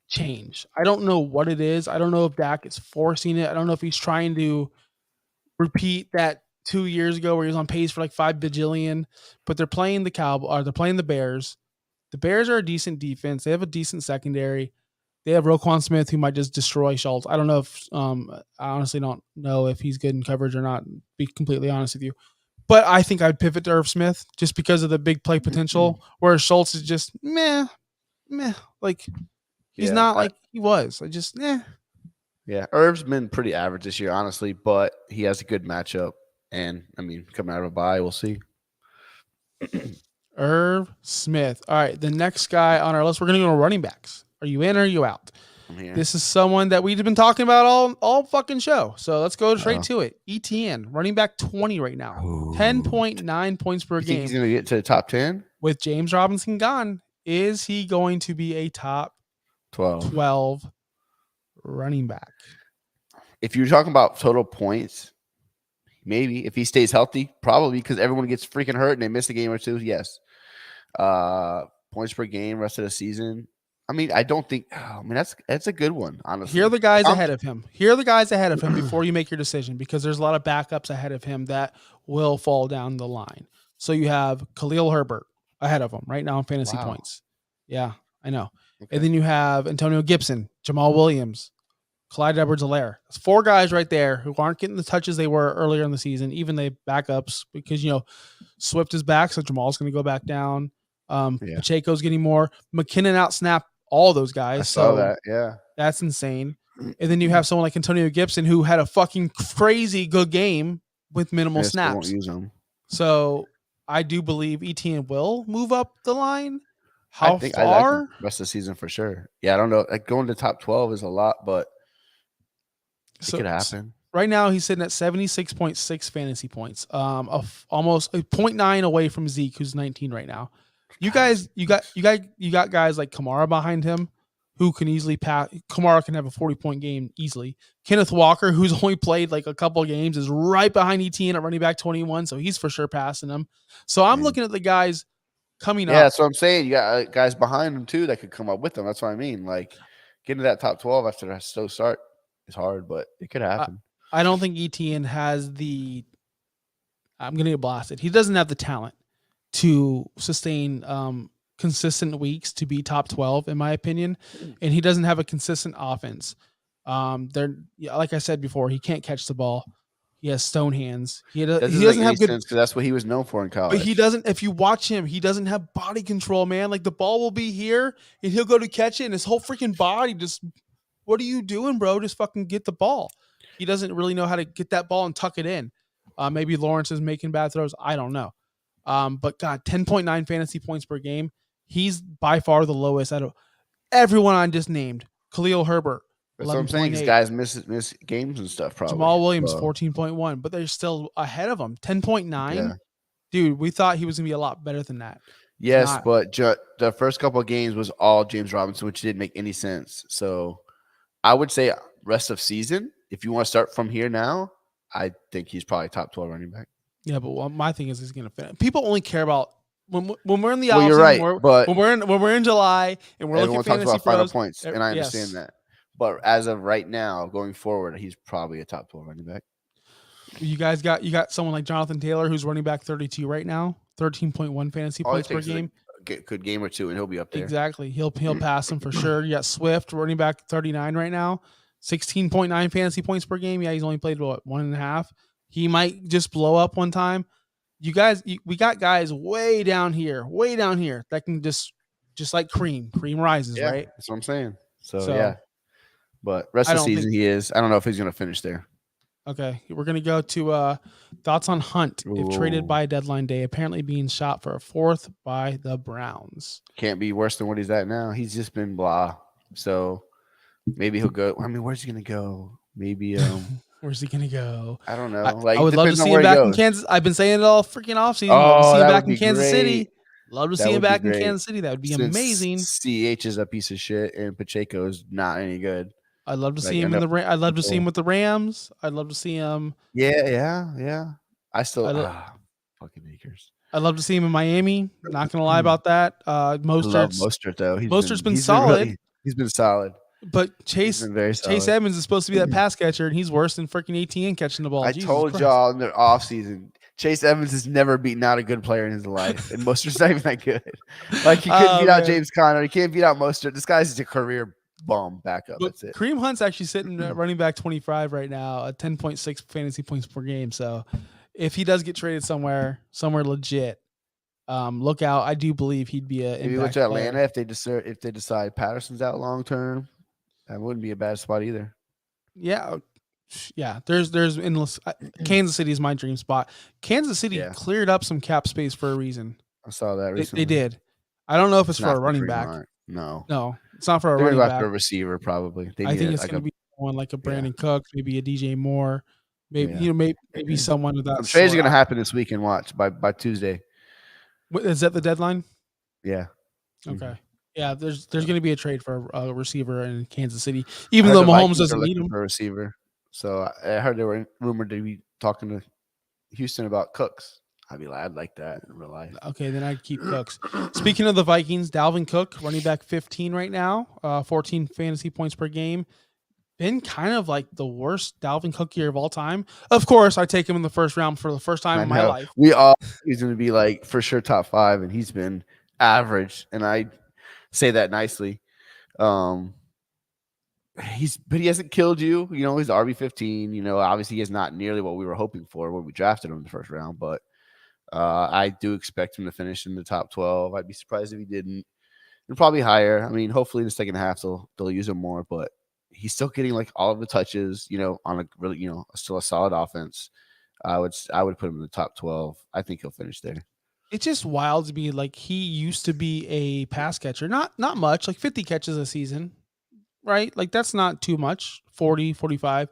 change. I don't know what it is. I don't know if Dak is forcing it. I don't know if he's trying to repeat that 2 years ago where he was on pace for like 5 bajillion. But they're playing the they're playing the Bears. The Bears are a decent defense. They have a decent secondary. They have Roquan Smith, who might just destroy Schultz. I don't know if I honestly don't know if he's good in coverage or not, to be completely honest with you. But I think I'd pivot to Irv Smith just because of the big play potential, whereas Schultz is just meh. Like, he's not like he was. I just, Yeah, Irv's been pretty average this year, honestly, but he has a good matchup. And, I mean, coming out of a bye, we'll see. Irv Smith. All right, the next guy on our list, we're going to go to running backs. Are you in or are you out? This is someone that we've been talking about all fucking show. So let's go straight to it. ETN, running back 20 right now. 10.9 points per game. Think he's going to get to the top 10? With James Robinson gone, is he going to be a top 12 running back? If you're talking about total points, maybe. If he stays healthy, probably, because everyone gets freaking hurt and they miss a game or two, yes. Points per game, rest of the season. I mean, I don't think. Oh, I mean, that's a good one, honestly. Here are the guys ahead of him. Before you make your decision, because there's a lot of backups ahead of him that will fall down the line. So you have Khalil Herbert ahead of him right now in fantasy points. Yeah, I know. Okay. And then you have Antonio Gibson, Jamal Williams, Clyde Edwards-Helaire. That's 4 guys right there who aren't getting the touches they were earlier in the season, even they backups, because Swift is back, so Jamal's going to go back down. Pacheco's getting more. McKinnon out-snapped all those guys. I saw that, yeah. That's insane. And then you have someone like Antonio Gibson who had a fucking crazy good game with minimal snaps. Won't use him. So I do believe ETN will move up the line. How far? I like the rest of the season for sure. Yeah, I don't know. Like, going to top 12 is a lot, but it could happen. Right now, he's sitting at 76.6 fantasy points, almost a 0.9 away from Zeke, who's 19 right now. You got guys like Kamara behind him, who can easily pass. Kamara can have a 40-point game easily. Kenneth Walker, who's only played like a couple of games, is right behind ETN at running back 21, so he's for sure passing him. So I'm looking at the guys coming up. Yeah, that's what I'm saying. You got guys behind him too that could come up with them. That's what I mean. Like, getting to that top 12 after a slow start is hard, but it could happen. I don't think ETN has the. I'm going to get blasted. He doesn't have the talent to sustain consistent weeks to be top 12, in my opinion, and he doesn't have a consistent offense. Like I said before, he can't catch the ball. He has stone hands. He doesn't have good sense, because that's what he was known for in college. But he doesn't. If you watch him, he doesn't have body control, man. Like, the ball will be here, and he'll go to catch it, and his whole freaking body just. What are you doing, bro? Just fucking get the ball. He doesn't really know how to get that ball and tuck it in. Maybe Lawrence is making bad throws. I don't know. But God, 10.9 fantasy points per game. He's by far the lowest out of everyone I just named. Khalil Herbert. That's what I'm saying. These guys miss games and stuff, probably. Jamal Williams, 14.1, but they're still ahead of him. 10.9. Yeah. Dude, we thought he was going to be a lot better than that. Yes, but the first couple of games was all James Robinson, which didn't make any sense. So I would say rest of season, if you want to start from here now, I think he's probably top 12 running back. Yeah, but my thing is he's going to finish. People only care about when we're in the offseason. You're right, but when we're in July and we're looking at fantasy talks about final points, and I understand that. But as of right now, going forward, he's probably a top 12 running back. You guys got someone like Jonathan Taylor, who's running back 32 right now, 13.1 fantasy points per game. Good game or two, and he'll be up there. Exactly. He'll pass him for sure. You got Swift, running back 39 right now, 16.9 fantasy points per game. Yeah, he's only played 1.5. He might just blow up one time. You guys, we got guys way down here that can just like cream rises, right? That's what I'm saying. So yeah. But rest of the season, he is. I don't know if he's going to finish there. Okay, we're going to go to Thoughts on Hunt if traded Ooh. by deadline day? Apparently being shot for a 4th by the Browns. Can't be worse than what he's at now. He's just been blah. So maybe he'll go. I mean, where's he gonna go? Maybe Where's he gonna go? I don't know. I would love to see him back in Kansas. I've been saying it all freaking offseason. Love to see him back in Kansas City. Love to see him back in Kansas City. That would be amazing. CH is a piece of shit, and Pacheco is not any good. I'd love to see him in the. I'd love to see him with the Rams. I'd love to see him. Yeah. I still fucking Akers. I'd love to see him in Miami. Not gonna lie about that. Mostert though. Mostert's been solid. He's been solid. But Chase Edmonds is supposed to be that pass catcher, and he's worse than freaking ATN catching the ball. I told y'all in the offseason, Chase Edmonds has never beaten out a good player in his life, and Mostert's not even that good. Like he couldn't beat out James Conner. He can't beat out Mostert. This guy's just a career bum backup. That's it. Kareem Hunt's actually sitting at running back 25 right now, at 10.6 fantasy points per game. So if he does get traded somewhere legit, look out. I do believe he'd be a. Maybe look to Atlanta if they decide Patterson's out long term. That wouldn't be a bad spot either. Yeah. There's endless. Kansas City is my dream spot. Kansas City cleared up some cap space for a reason. I saw that recently. They did. I don't know if it's for a running back. No, it's not for a running back. For a receiver, probably. I think it's going to be someone like a Brandon Cooks, maybe a DJ Moore, maybe someone of that. The trade's going to happen this week and watch by Tuesday. Is that the deadline? Yeah. Okay. Yeah, there's going to be a trade for a receiver in Kansas City, even though Mahomes doesn't need him for a receiver. So I heard they were rumored to be talking to Houston about Cooks. I'd like that in real life. Okay, then I'd keep Cooks. Speaking of the Vikings, Dalvin Cook, running back 15 right now, 14 fantasy points per game. Been kind of like the worst Dalvin Cook year of all time. Of course, I take him in the first round for the first time in my life. He's going to be like for sure top 5, and he's been average, and I say that nicely. He hasn't killed you. He's RB15. Obviously he is not nearly what we were hoping for when we drafted him in the first round, but I do expect him to finish in the top 12. I'd be surprised if he didn't. And probably higher. I mean, hopefully in the second half they'll use him more, but he's still getting like all of the touches, on a really, still a solid offense. I would put him in the top 12. I think he'll finish there. It's just wild to be like, he used to be a pass catcher. Not much, like 50 catches a season, right? Like that's not too much. 40, 45.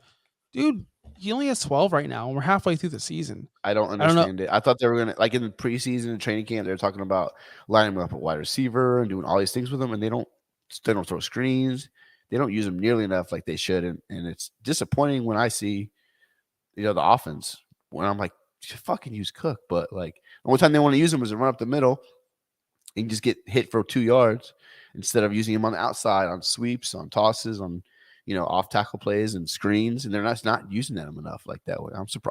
Dude, he only has 12 right now, and we're halfway through the season. I don't understand it. I thought they were going to, like in the preseason and training camp, they were talking about lining him up at wide receiver and doing all these things with him, and they don't throw screens. They don't use him nearly enough like they should, and it's disappointing when I see, the offense, when I'm like, fucking use Cook, but like the only time they want to use him is to run up the middle and just get hit for 2 yards instead of using him on the outside, on sweeps, on tosses, on off tackle plays and screens, and they're not using them enough like that.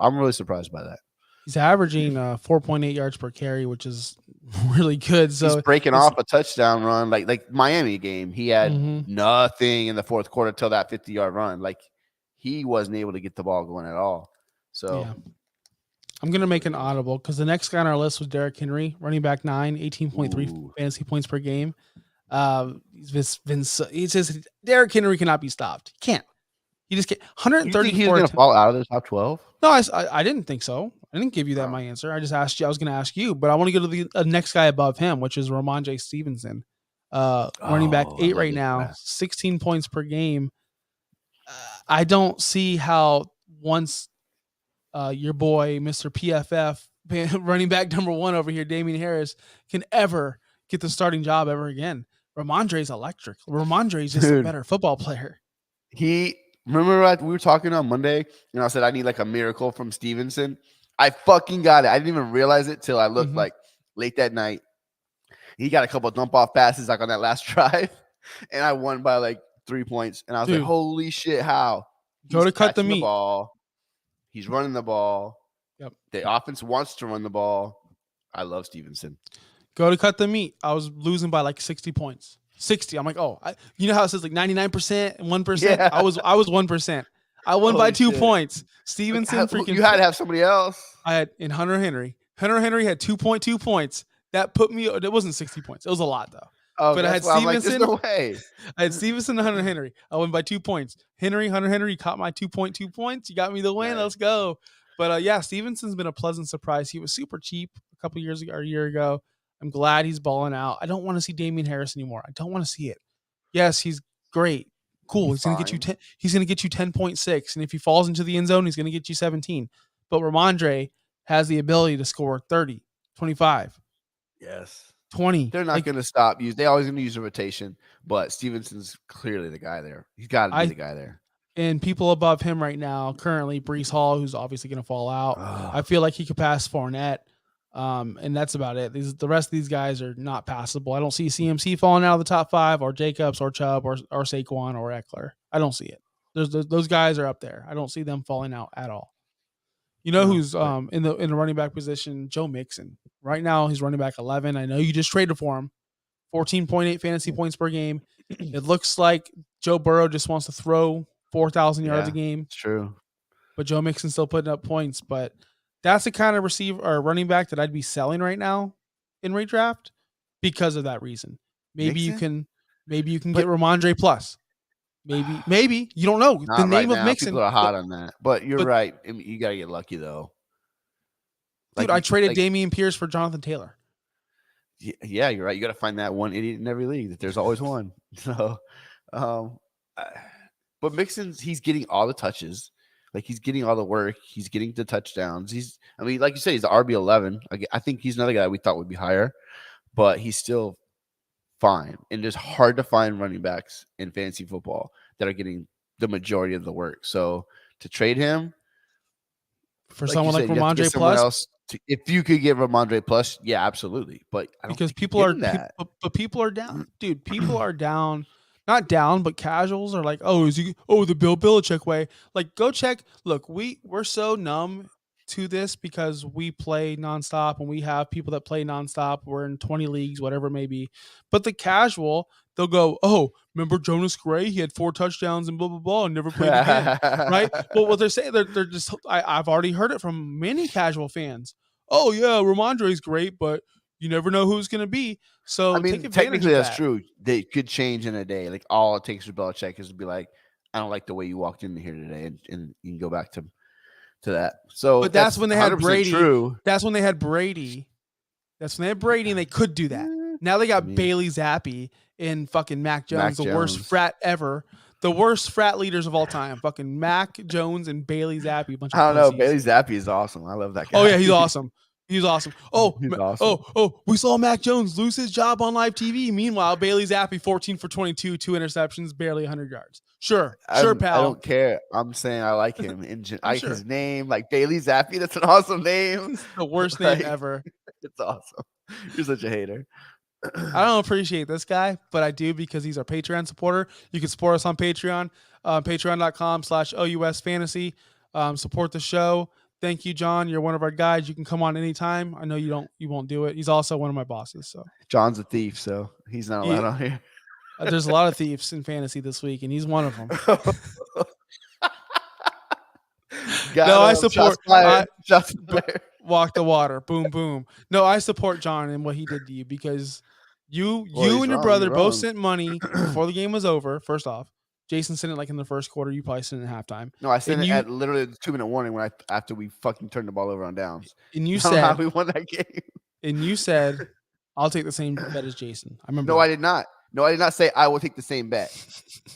I'm really surprised by that. He's averaging 4.8 yards per carry, which is really good. So he's breaking off a touchdown run, like Miami game. He had nothing in the fourth quarter till that 50-yard run. Like he wasn't able to get the ball going at all. So. Yeah. I'm going to make an audible because the next guy on our list was Derrick Henry, running back 9, 18.3 fantasy points per game. He says Derrick Henry cannot be stopped. He can't. He just can't. 134. He's going to fall out of the top 12? No, I didn't think so. I didn't give you that my answer. I just asked you. I was going to ask you, but I want to go to the next guy above him, which is Ramondre Stevenson, running back 8 right now, 16 points per game. I don't see how once your boy, Mr. PFF, running back number 1 over here, Damian Harris, can ever get the starting job ever again. Ramondre's electric. Ramondre's just a better football player. Remember we were talking on Monday, and I said I need like a miracle from Stevenson. I fucking got it. I didn't even realize it till I looked like late that night. He got a couple of dump off passes like on that last drive, and I won by like 3 points. And I was like, "Holy shit! How?" Go to cut the meat. He's running the ball. Yep. The offense wants to run the ball. I love Stevenson. Go to cut the meat. I was losing by like 60 points. 60. I'm like, you know how it says like 99% and 1%? Yeah. I was 1%. I won by 2 points. Stevenson you had to have somebody else. I had in Hunter Henry. Hunter Henry had 2.2 points. That put me, it wasn't 60 points. It was a lot though. Oh, but I had Stevenson. There's no way. I had Stevenson and Hunter Henry. I won by 2 points. Hunter Henry caught my 2.2 points. You got me the win. Nice. Let's go. But yeah, Stevenson's been a pleasant surprise. He was super cheap a couple years ago or a year ago. I'm glad he's balling out. I don't want to see Damian Harris anymore. I don't want to see it. Yes, he's great. Cool. He's going to get you 10. He's going to get you 10.6. And if he falls into the end zone, he's going to get you 17. But Ramondre has the ability to score 30, 25. Yes. 20. They're not going to stop. They always going to use a rotation, but Stevenson's clearly the guy there. He's got to be the guy there. And people above him right now, currently Breece Hall, who's obviously going to fall out. I feel like he could pass Fournette. And that's about it. The rest of these guys are not passable. I don't see CMC falling out of the top 5, or Jacobs, or Chubb, or Saquon, or Eckler. I don't see it. Those guys are up there. I don't see them falling out at all. You know who's in the running back position? Joe Mixon. Right now, he's running back 11. I know you just traded for him. 14.8 fantasy points per game. It looks like Joe Burrow just wants to throw 4,000 yards a game. It's true. But Joe Mixon's still putting up points. But that's the kind of receiver or running back that I'd be selling right now in redraft because of that reason. Maybe Mixon? you can get Ramondre plus. Maybe you don't know the name of Mixon. People are hot on that, but you're right. I mean, you gotta get lucky though. Dude, I traded Dameon Pierce for Jonathan Taylor. Yeah, you're right. You got to find that one idiot in every league. That there's always one. So, but Mixon's he's getting all the touches. Like he's getting all the work. He's getting the touchdowns. I mean, like you said, he's the RB11. I think he's another guy we thought would be higher, but he's still fine. And it's hard to find running backs in fantasy football that are getting the majority of the work. So to trade him for someone like Ramondre plus, if you could get Ramondre plus, yeah, absolutely. But because people are down, dude. People are down. Not down, but casuals are like, the Bill Belichick way. Like, go check. Look, we're so numb to this because we play nonstop and we have people that play nonstop. We're in 20 leagues, whatever it may be. But the casual, they'll go, remember Jonas Gray? He had 4 touchdowns and blah, blah, blah, and never played again, right? But what they're saying, they're just, I've already heard it from many casual fans. Oh, yeah, Ramondre's great, but you never know who it's going to be. So I mean, technically that's true. They could change in a day. Like all it takes for Belichick is to be like, I don't like the way you walked in here today, and you can go back to that. So, but that's when they had Brady. True. That's when they had Brady. That's when they had Brady, and they could do that. Now they got Bailey Zappi and fucking Mac Jones, the worst frat ever. The worst frat leaders of all time. Fucking Mac Jones and Bailey Zappi. I don't know. Bailey Zappi is awesome. I love that guy. Oh yeah, he's awesome. He's awesome. He's awesome. We saw Mac Jones lose his job on live TV. Meanwhile, Bailey Zappi, 14 for 22, 2 interceptions, barely 100 yards. Sure, pal. I don't care. I'm saying I like him. His name, like Bailey Zappi. That's an awesome name. The worst name ever. It's awesome. You're such a hater. I don't appreciate this guy, but I do because he's our Patreon supporter. You can support us on Patreon, patreon.com/OUS Fantasy. Support the show. Thank you, John. You're one of our guys. You can come on anytime. I know you won't do it. He's also one of my bosses. So John's a thief, so he's not allowed on here. There's a lot of thieves in fantasy this week, and he's one of them. I support. Walk the water. Boom, boom. No, I support John and what he did to you because you and your brother both sent money before the game was over. First off, Jason sent it like in the first quarter. You probably sent it at halftime. No, I sent it at literally the 2-minute warning after we fucking turned the ball over on downs. And you said how we won that game. And you said, "I'll take the same bet as Jason." I remember. No, I did not. No, I did not say I will take the same bet.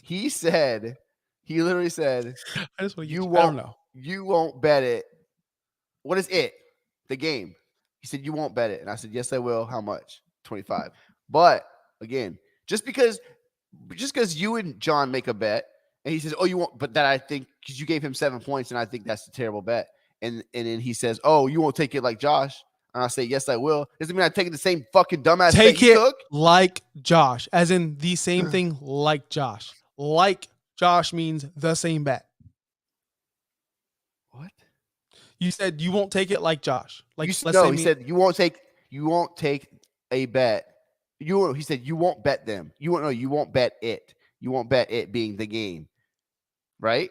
He literally said, "I just want you won't know. You won't bet it. What is it? The game." He said, "You won't bet it," and I said, "Yes, I will." How much? 25. But again, just because you and John make a bet, and he says, "Oh, you won't," but that I think because you gave him 7 points, and I think that's a terrible bet. And then he says, "Oh, you won't take it like Josh," and I say, "Yes, I will." Doesn't mean I'm taking the same fucking dumbass. Take it like Josh, as in the same thing like Josh. Like Josh means the same bet. What? You said you won't take it like Josh. Like he said you won't take a bet. He said you won't bet them. You won't bet it. You won't bet it being the game. Right?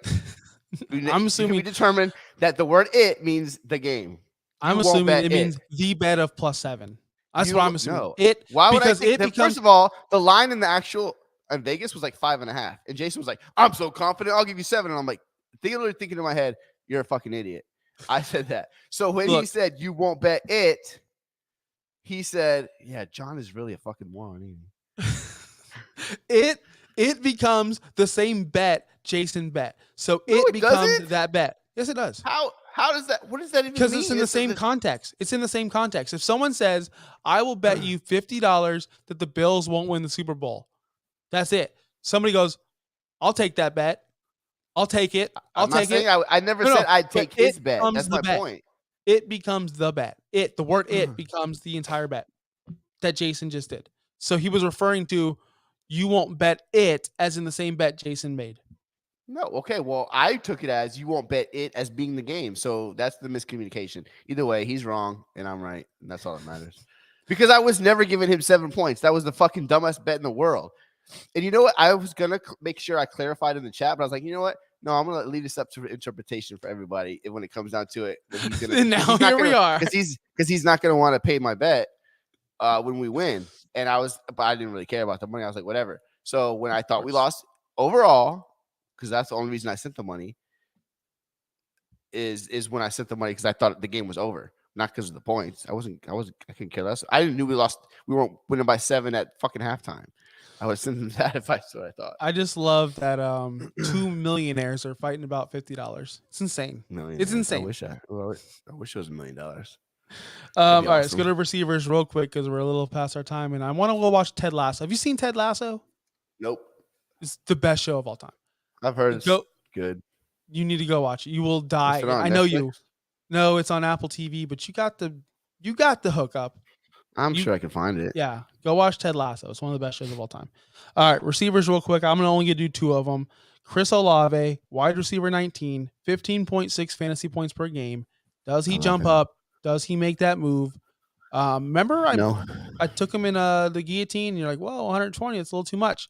I'm assuming we determined that the word "it" means the game. I'm assuming it means the bet of +7. That's what I'm assuming. No. Why would I think that? First of all, the line in the actual in Vegas was like 5.5, and Jason was like, "I'm so confident, I'll give you 7." And I'm like, literally thinking in my head, "You're a fucking idiot." I said that. So when he said you won't bet it, he said, "Yeah, John is really a fucking moron." It becomes the same bet Jason bet. So it becomes that bet. Yes, it does. How does that? What does that even mean? Because it's in the same context. It's in the same context. If someone says, "I will bet you $50 that the Bills won't win the Super Bowl," that's it. Somebody goes, "I'll take that bet. I'll take it. I'll take it." I never said I'd take his bet. That's my point. It becomes the bet. The word "it" becomes the entire bet that Jason just did. So he was referring to, you won't bet it, as in the same bet Jason made. No, okay. Well, I took it as you won't bet it as being the game. So that's the miscommunication. Either way, he's wrong and I'm right. And that's all that matters. Because I was never giving him 7 points. That was the fucking dumbest bet in the world. And you know what? I was going to make sure I clarified in the chat, but I was like, you know what? No, I'm going to leave this up to interpretation for everybody. And when it comes down to it, that he's going to. Now here we are. Because he's not going to want to pay my bet when we win. And but I didn't really care about the money. I was like, whatever. So when I thought we lost overall, because that's the only reason I sent the money, is when I sent the money because I thought the game was over, not because of the points. I couldn't care less. I didn't knew we lost. We weren't winning by 7 at fucking halftime. I would send them that if I what I thought. I just love that 2 millionaires are fighting about $50. It's insane. It's insane. I wish it was $1 million. All right, let's go to receivers real quick because we're a little past our time, and I want to go watch Ted Lasso. Have you seen Ted Lasso? Nope. It's the best show of all time. I've heard it's good. You need to go watch it. You will die. I know you. No, it's on Apple TV, but you got the hookup. I'm sure I can find it. Yeah, go watch Ted Lasso. It's one of the best shows of all time. All right, receivers real quick. I'm only going to do 2 of them. Chris Olave, wide receiver 19, 15.6 fantasy points per game. Does he jump up? Does he make that move? Remember, I took him in the guillotine. And you're like, well, 120, it's a little too much.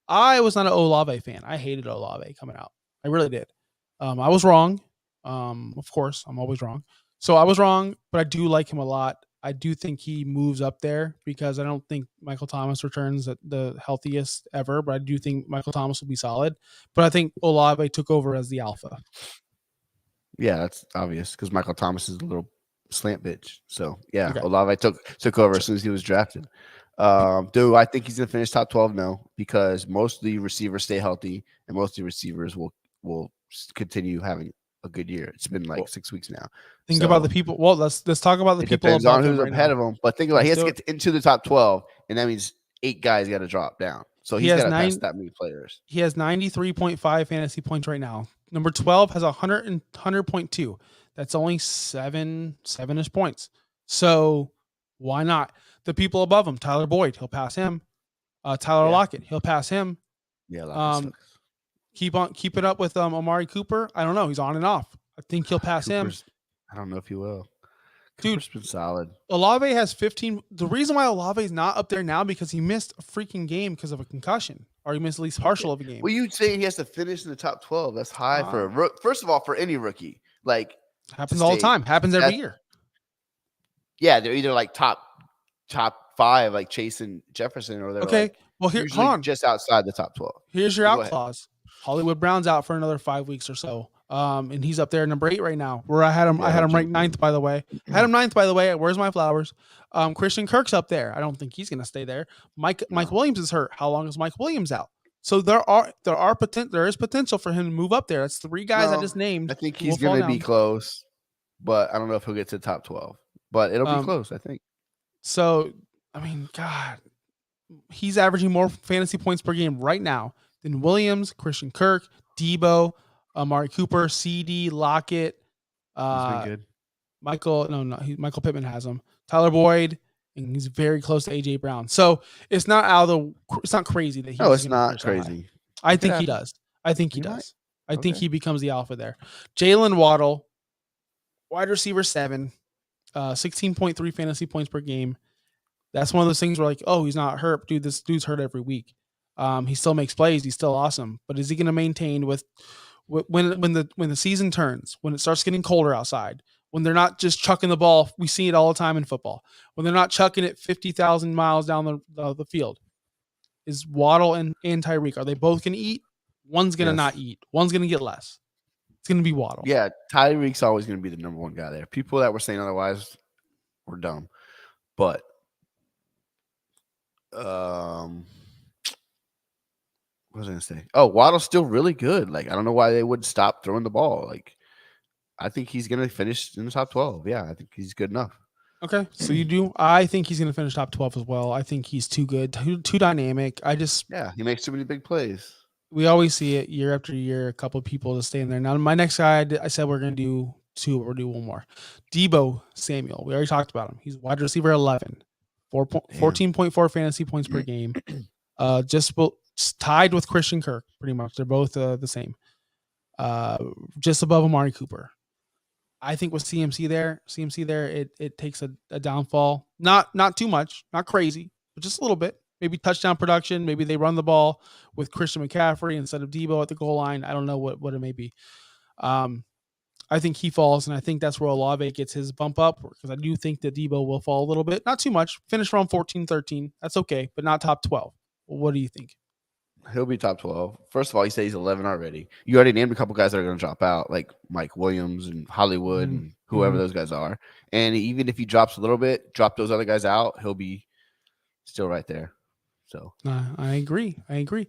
I was not an Olave fan. I hated Olave coming out. I really did. I was wrong. Of course, I'm always wrong. So I was wrong, but I do like him a lot. I do think he moves up there because I don't think Michael Thomas returns at the healthiest ever, but I do think Michael Thomas will be solid. But I think Olave took over as the alpha. Yeah, that's obvious because Michael Thomas is a little slant bitch. So yeah, okay. Olave took over as soon as he was drafted. Do I think he's gonna finish top 12? No, because most of the receivers stay healthy and most of the receivers will continue having a good year. It's been like 6 weeks now. Think about the people. Well, let's talk about the people. Depends on who's ahead of him. But think about he has to get into the top 12, and that means 8 guys got to drop down. So he's got to pass that many players. He has 93.5 fantasy points right now. Number 12 has 100.2. That's only 7-ish points. So why not? The people above him, Tyler Boyd, he'll pass him. Tyler Lockett, he'll pass him. Yeah, Keep it up with Amari Cooper. I don't know. He's on and off. I think he'll pass him. I don't know if he will. Dude's been solid. Olave has 15. The reason why Olave is not up there now because he missed a freaking game because of a concussion, or he missed at least partial of a game. Well, you'd say he has to finish in the top 12. That's high for first of all for any rookie. Like happens all the time. Happens every year. Yeah, they're either like top 5, like Chase and Jefferson, or they're okay. Well, here, hold on. Just outside the top 12. Here's your out clause. Hollywood Brown's out for another 5 weeks or so. And he's up there number 8 right now. Where I had him ranked 9th, by the way. Where's my flowers? Christian Kirk's up there. I don't think he's gonna stay there. Mike Williams is hurt. How long is Mike Williams out? So there is potential for him to move up there. That's 3 guys I just named. I think he's gonna be close, but I don't know if he'll get to the top 12. But it'll be close, I think. So I mean, God, he's averaging more fantasy points per game right now than Williams, Christian Kirk, Debo, Amari Cooper, CD, Lockett, he's been good. Michael Pittman has him. Tyler Boyd, and he's very close to AJ Brown. So it's not crazy that he's. No, it's not crazy. I think he does. I think he does. I think he becomes the alpha there. Jalen Waddle, wide receiver 7, 16.3 fantasy points per game. That's one of those things where like, oh, he's not hurt, dude. This dude's hurt every week. He still makes plays. He's still awesome. But is he going to maintain when the season turns, when it starts getting colder outside, when they're not just chucking the ball? We see it all the time in football. When they're not chucking it 50,000 miles down the field, is Waddle and Tyreek, are they both going to eat? One's going to not eat. One's going to get less. It's going to be Waddle. Yeah, Tyreek's always going to be the number one guy there. People that were saying otherwise were dumb. But what was I going to say? Oh, Waddle's still really good. Like, I don't know why they would stop throwing the ball. Like, I think he's going to finish in the top 12. Yeah, I think he's good enough. Okay, so you do. I think he's going to finish top 12 as well. I think he's too good, too dynamic. He makes too many big plays. We always see it year after year. A couple of people to stay in there. Now, my next guy, I said we're going to do two. We're going to do one more. Deebo Samuel. We already talked about him. He's wide receiver 11, 14.4 fantasy points per game. Just tied with Christian Kirk, pretty much. They're both the same. Just above Amari Cooper. I think with CMC there, it takes a downfall. Not too much, not crazy, but just a little bit. Maybe touchdown production. Maybe they run the ball with Christian McCaffrey instead of Deebo at the goal line. I don't know what it may be. I think he falls, and I think that's where Olave gets his bump up, because I do think that Deebo will fall a little bit. Not too much. Finish around 14, 13. That's okay, but not top 12. What do you think? He'll be top 12. First of all, you say he's 11 already. You already named a couple guys that are going to drop out, like Mike Williams and Hollywood and whoever those guys are. And even if he drops a little bit, drop those other guys out, he'll be still right there. So I agree. Hey, do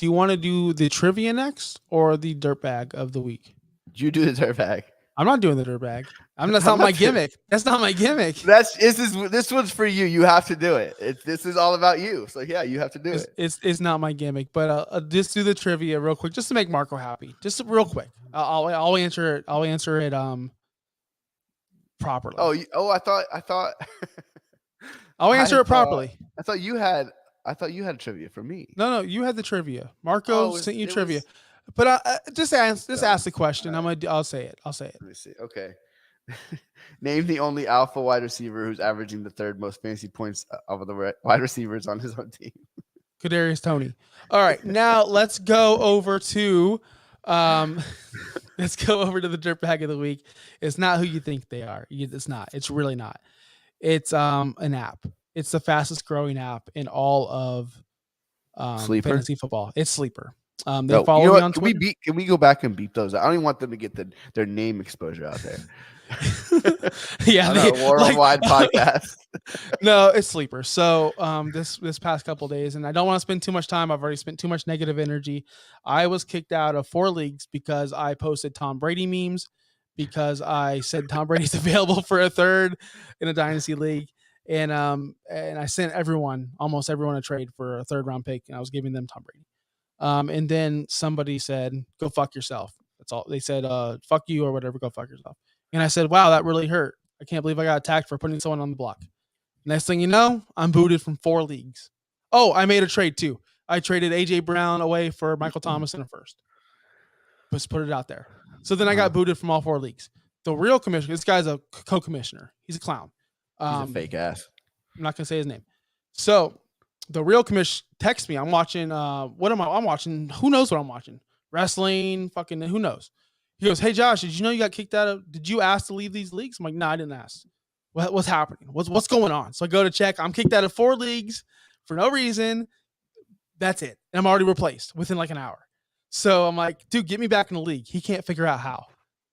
you want to do the trivia next or the dirtbag of the week? You do the dirtbag. I'm not doing the dirtbag. That's not my gimmick. That's not my gimmick. This one's for you. You have to do it. This is all about you. So yeah, you have to do it. It's not my gimmick, but just do the trivia real quick, just to make Marco happy. Just real quick. I'll answer it. I'll answer it properly. I thought. I'll answer it properly. I thought you had trivia for me. No, you had the trivia. Marco sent you trivia. But just ask the question. Right. I'll say it. Let me see. Okay. Name the only alpha wide receiver who's averaging the third most fantasy points of the wide receivers on his own team. Kadarius Toney. All right, now let's go over to the dirtbag of the week. It's not who you think they are. It's not. It's really not. It's an app. It's the fastest growing app in all of fantasy football. It's Sleeper. They follow me on Twitter. Can we go back and beep those? I don't even want them to get their name exposure out there. Yeah, worldwide podcast. No, it's Sleeper. So this past couple of days, and I don't want to spend too much time. I've already spent too much negative energy. I was kicked out of 4 leagues because I posted Tom Brady memes, because I said Tom Brady's available for a third in a dynasty league. And I sent almost everyone a trade for a 3rd round pick, and I was giving them Tom Brady. And then somebody said, "Go fuck yourself." That's all they said. Fuck you or whatever. Go fuck yourself. And I said, "Wow, that really hurt. I can't believe I got attacked for putting someone on the block." Next thing you know, I'm booted from 4 leagues. Oh, I made a trade too. I traded AJ Brown away for Michael Thomas in a first. Just put it out there. So then I got booted from all 4 leagues. The real commissioner, this guy's a co-commissioner. He's a clown. He's a fake ass. I'm not gonna say his name. So the real commission texts me. I'm watching. What am I? I'm watching. Who knows what I'm watching? Wrestling. Fucking who knows? He goes, "Hey Josh, did you know you got kicked out of? Did you ask to leave these leagues?" I'm like, "No, I didn't ask. What's happening? What's going on?" So I go to check. I'm kicked out of 4 leagues for no reason. That's it. And I'm already replaced within like an hour. So I'm like, dude, get me back in the league. He can't figure out how.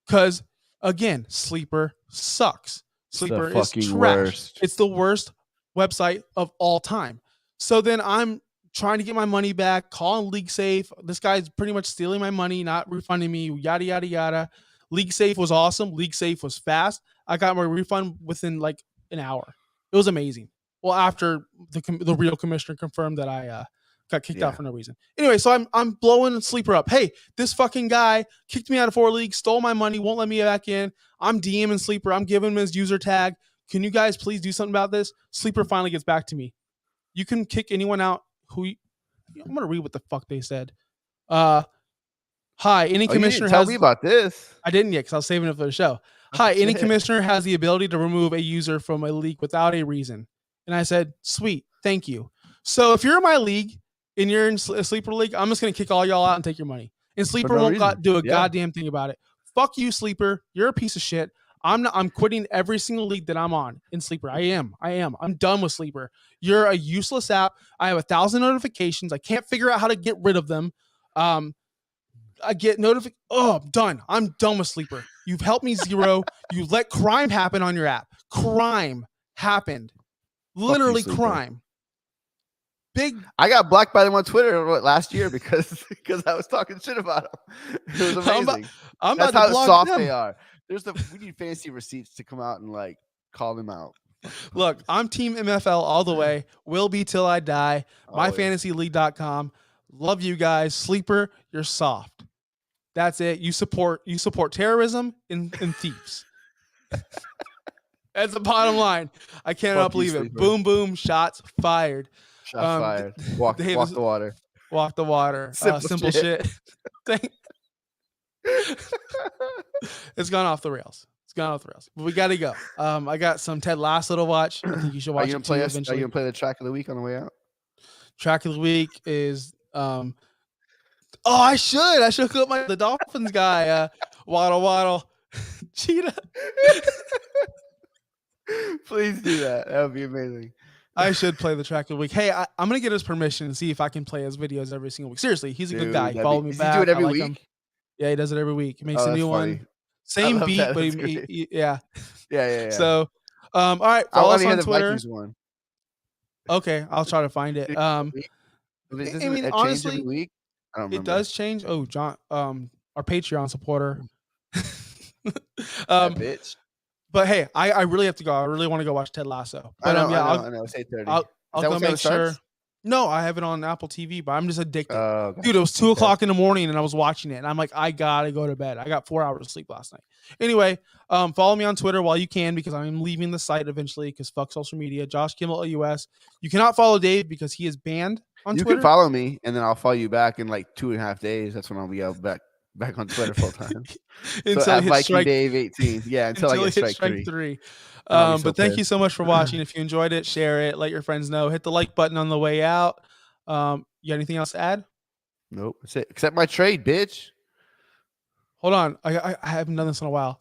Because again, Sleeper sucks. Sleeper is trash. Worst. It's the worst website of all time. So then I'm trying to get my money back, calling League Safe. This guy's pretty much stealing my money, not refunding me, yada, yada, yada. League Safe was awesome. League Safe was fast. I got my refund within like an hour. It was amazing. Well, after the real commissioner confirmed that I got kicked out for no reason. Anyway, so I'm blowing Sleeper up. Hey, this fucking guy kicked me out of 4 leagues, stole my money, won't let me back in. I'm DMing Sleeper. I'm giving him his user tag. Can you guys please do something about this? Sleeper finally gets back to me. You can kick anyone out I'm going to read what the fuck they said. Hi, any commissioner tell me about this. I didn't yet because I was saving it for the show. Hi, any commissioner has the ability to remove a user from a league without a reason. And I said, sweet, thank you. So if you're in my league and you're in a Sleeper league, I'm just going to kick all y'all out and take your money. And Sleeper won't do a goddamn thing about it. Fuck you, Sleeper. You're a piece of shit. I'm quitting every single league that I'm on in Sleeper. I am. I'm done with Sleeper. You're a useless app. I have 1,000 notifications. I can't figure out how to get rid of them. I get notification. Oh, I'm done. I'm done with Sleeper. You've helped me zero. You let crime happen on your app. Crime happened. Literally crime. I got blocked by them on Twitter last year because I was talking shit about them. It was amazing. That's how soft they are. We need fancy receipts to come out and like call them out. Look, I'm Team MFL all the way. Will be till I die. MyFantasyLeague.com. Love you guys. Sleeper, you're soft. That's it. You support terrorism and thieves. That's the bottom line. I cannot believe it. Boom, boom, shots fired. Shots fired. Walk the water. Walk the water. Simple shit. It's gone off the rails. But we got to go. I got some Ted Lasso to watch. I think you should watch it too eventually. Are you going to play the track of the week on the way out? Track of the week is I should hook up the Dolphins guy. Waddle. Cheetah. Please do that. That would be amazing. I should play the track of the week. Hey, I'm going to get his permission and see if I can play his videos every single week. Seriously, he's a good guy. Follow me back. Does he do it every week? Him. Yeah, he does it every week. He makes a new one. Same beat, but yeah. So, all right. Follow us on Twitter. One. Okay, I'll try to find it. I mean, honestly, every week? I don't remember. It does change. Oh, John, our Patreon supporter. Bitch. But hey, I really have to go. I really want to go watch Ted Lasso. But I know. It's 8:30. I'll go make sure. No, I have it on Apple TV, but I'm just addicted. Okay. Dude, it was 2:00 in the morning and I was watching it. And I'm like, I gotta go to bed. I got 4 hours of sleep last night. Anyway, follow me on Twitter while you can because I'm leaving the site eventually because fuck social media. Josh Kimmel US. You cannot follow Dave because he is banned on Twitter. You can follow me and then I'll follow you back in like 2.5 days. That's when I'll be out back on Twitter full time. Until at Viking Dave 18. Yeah, until I get strike 3. But thank you so much for watching. If you enjoyed it, share it, let your friends know. Hit the like button on the way out. You got anything else to add? Nope. That's it. Except my trade, bitch. Hold on. I haven't done this in a while.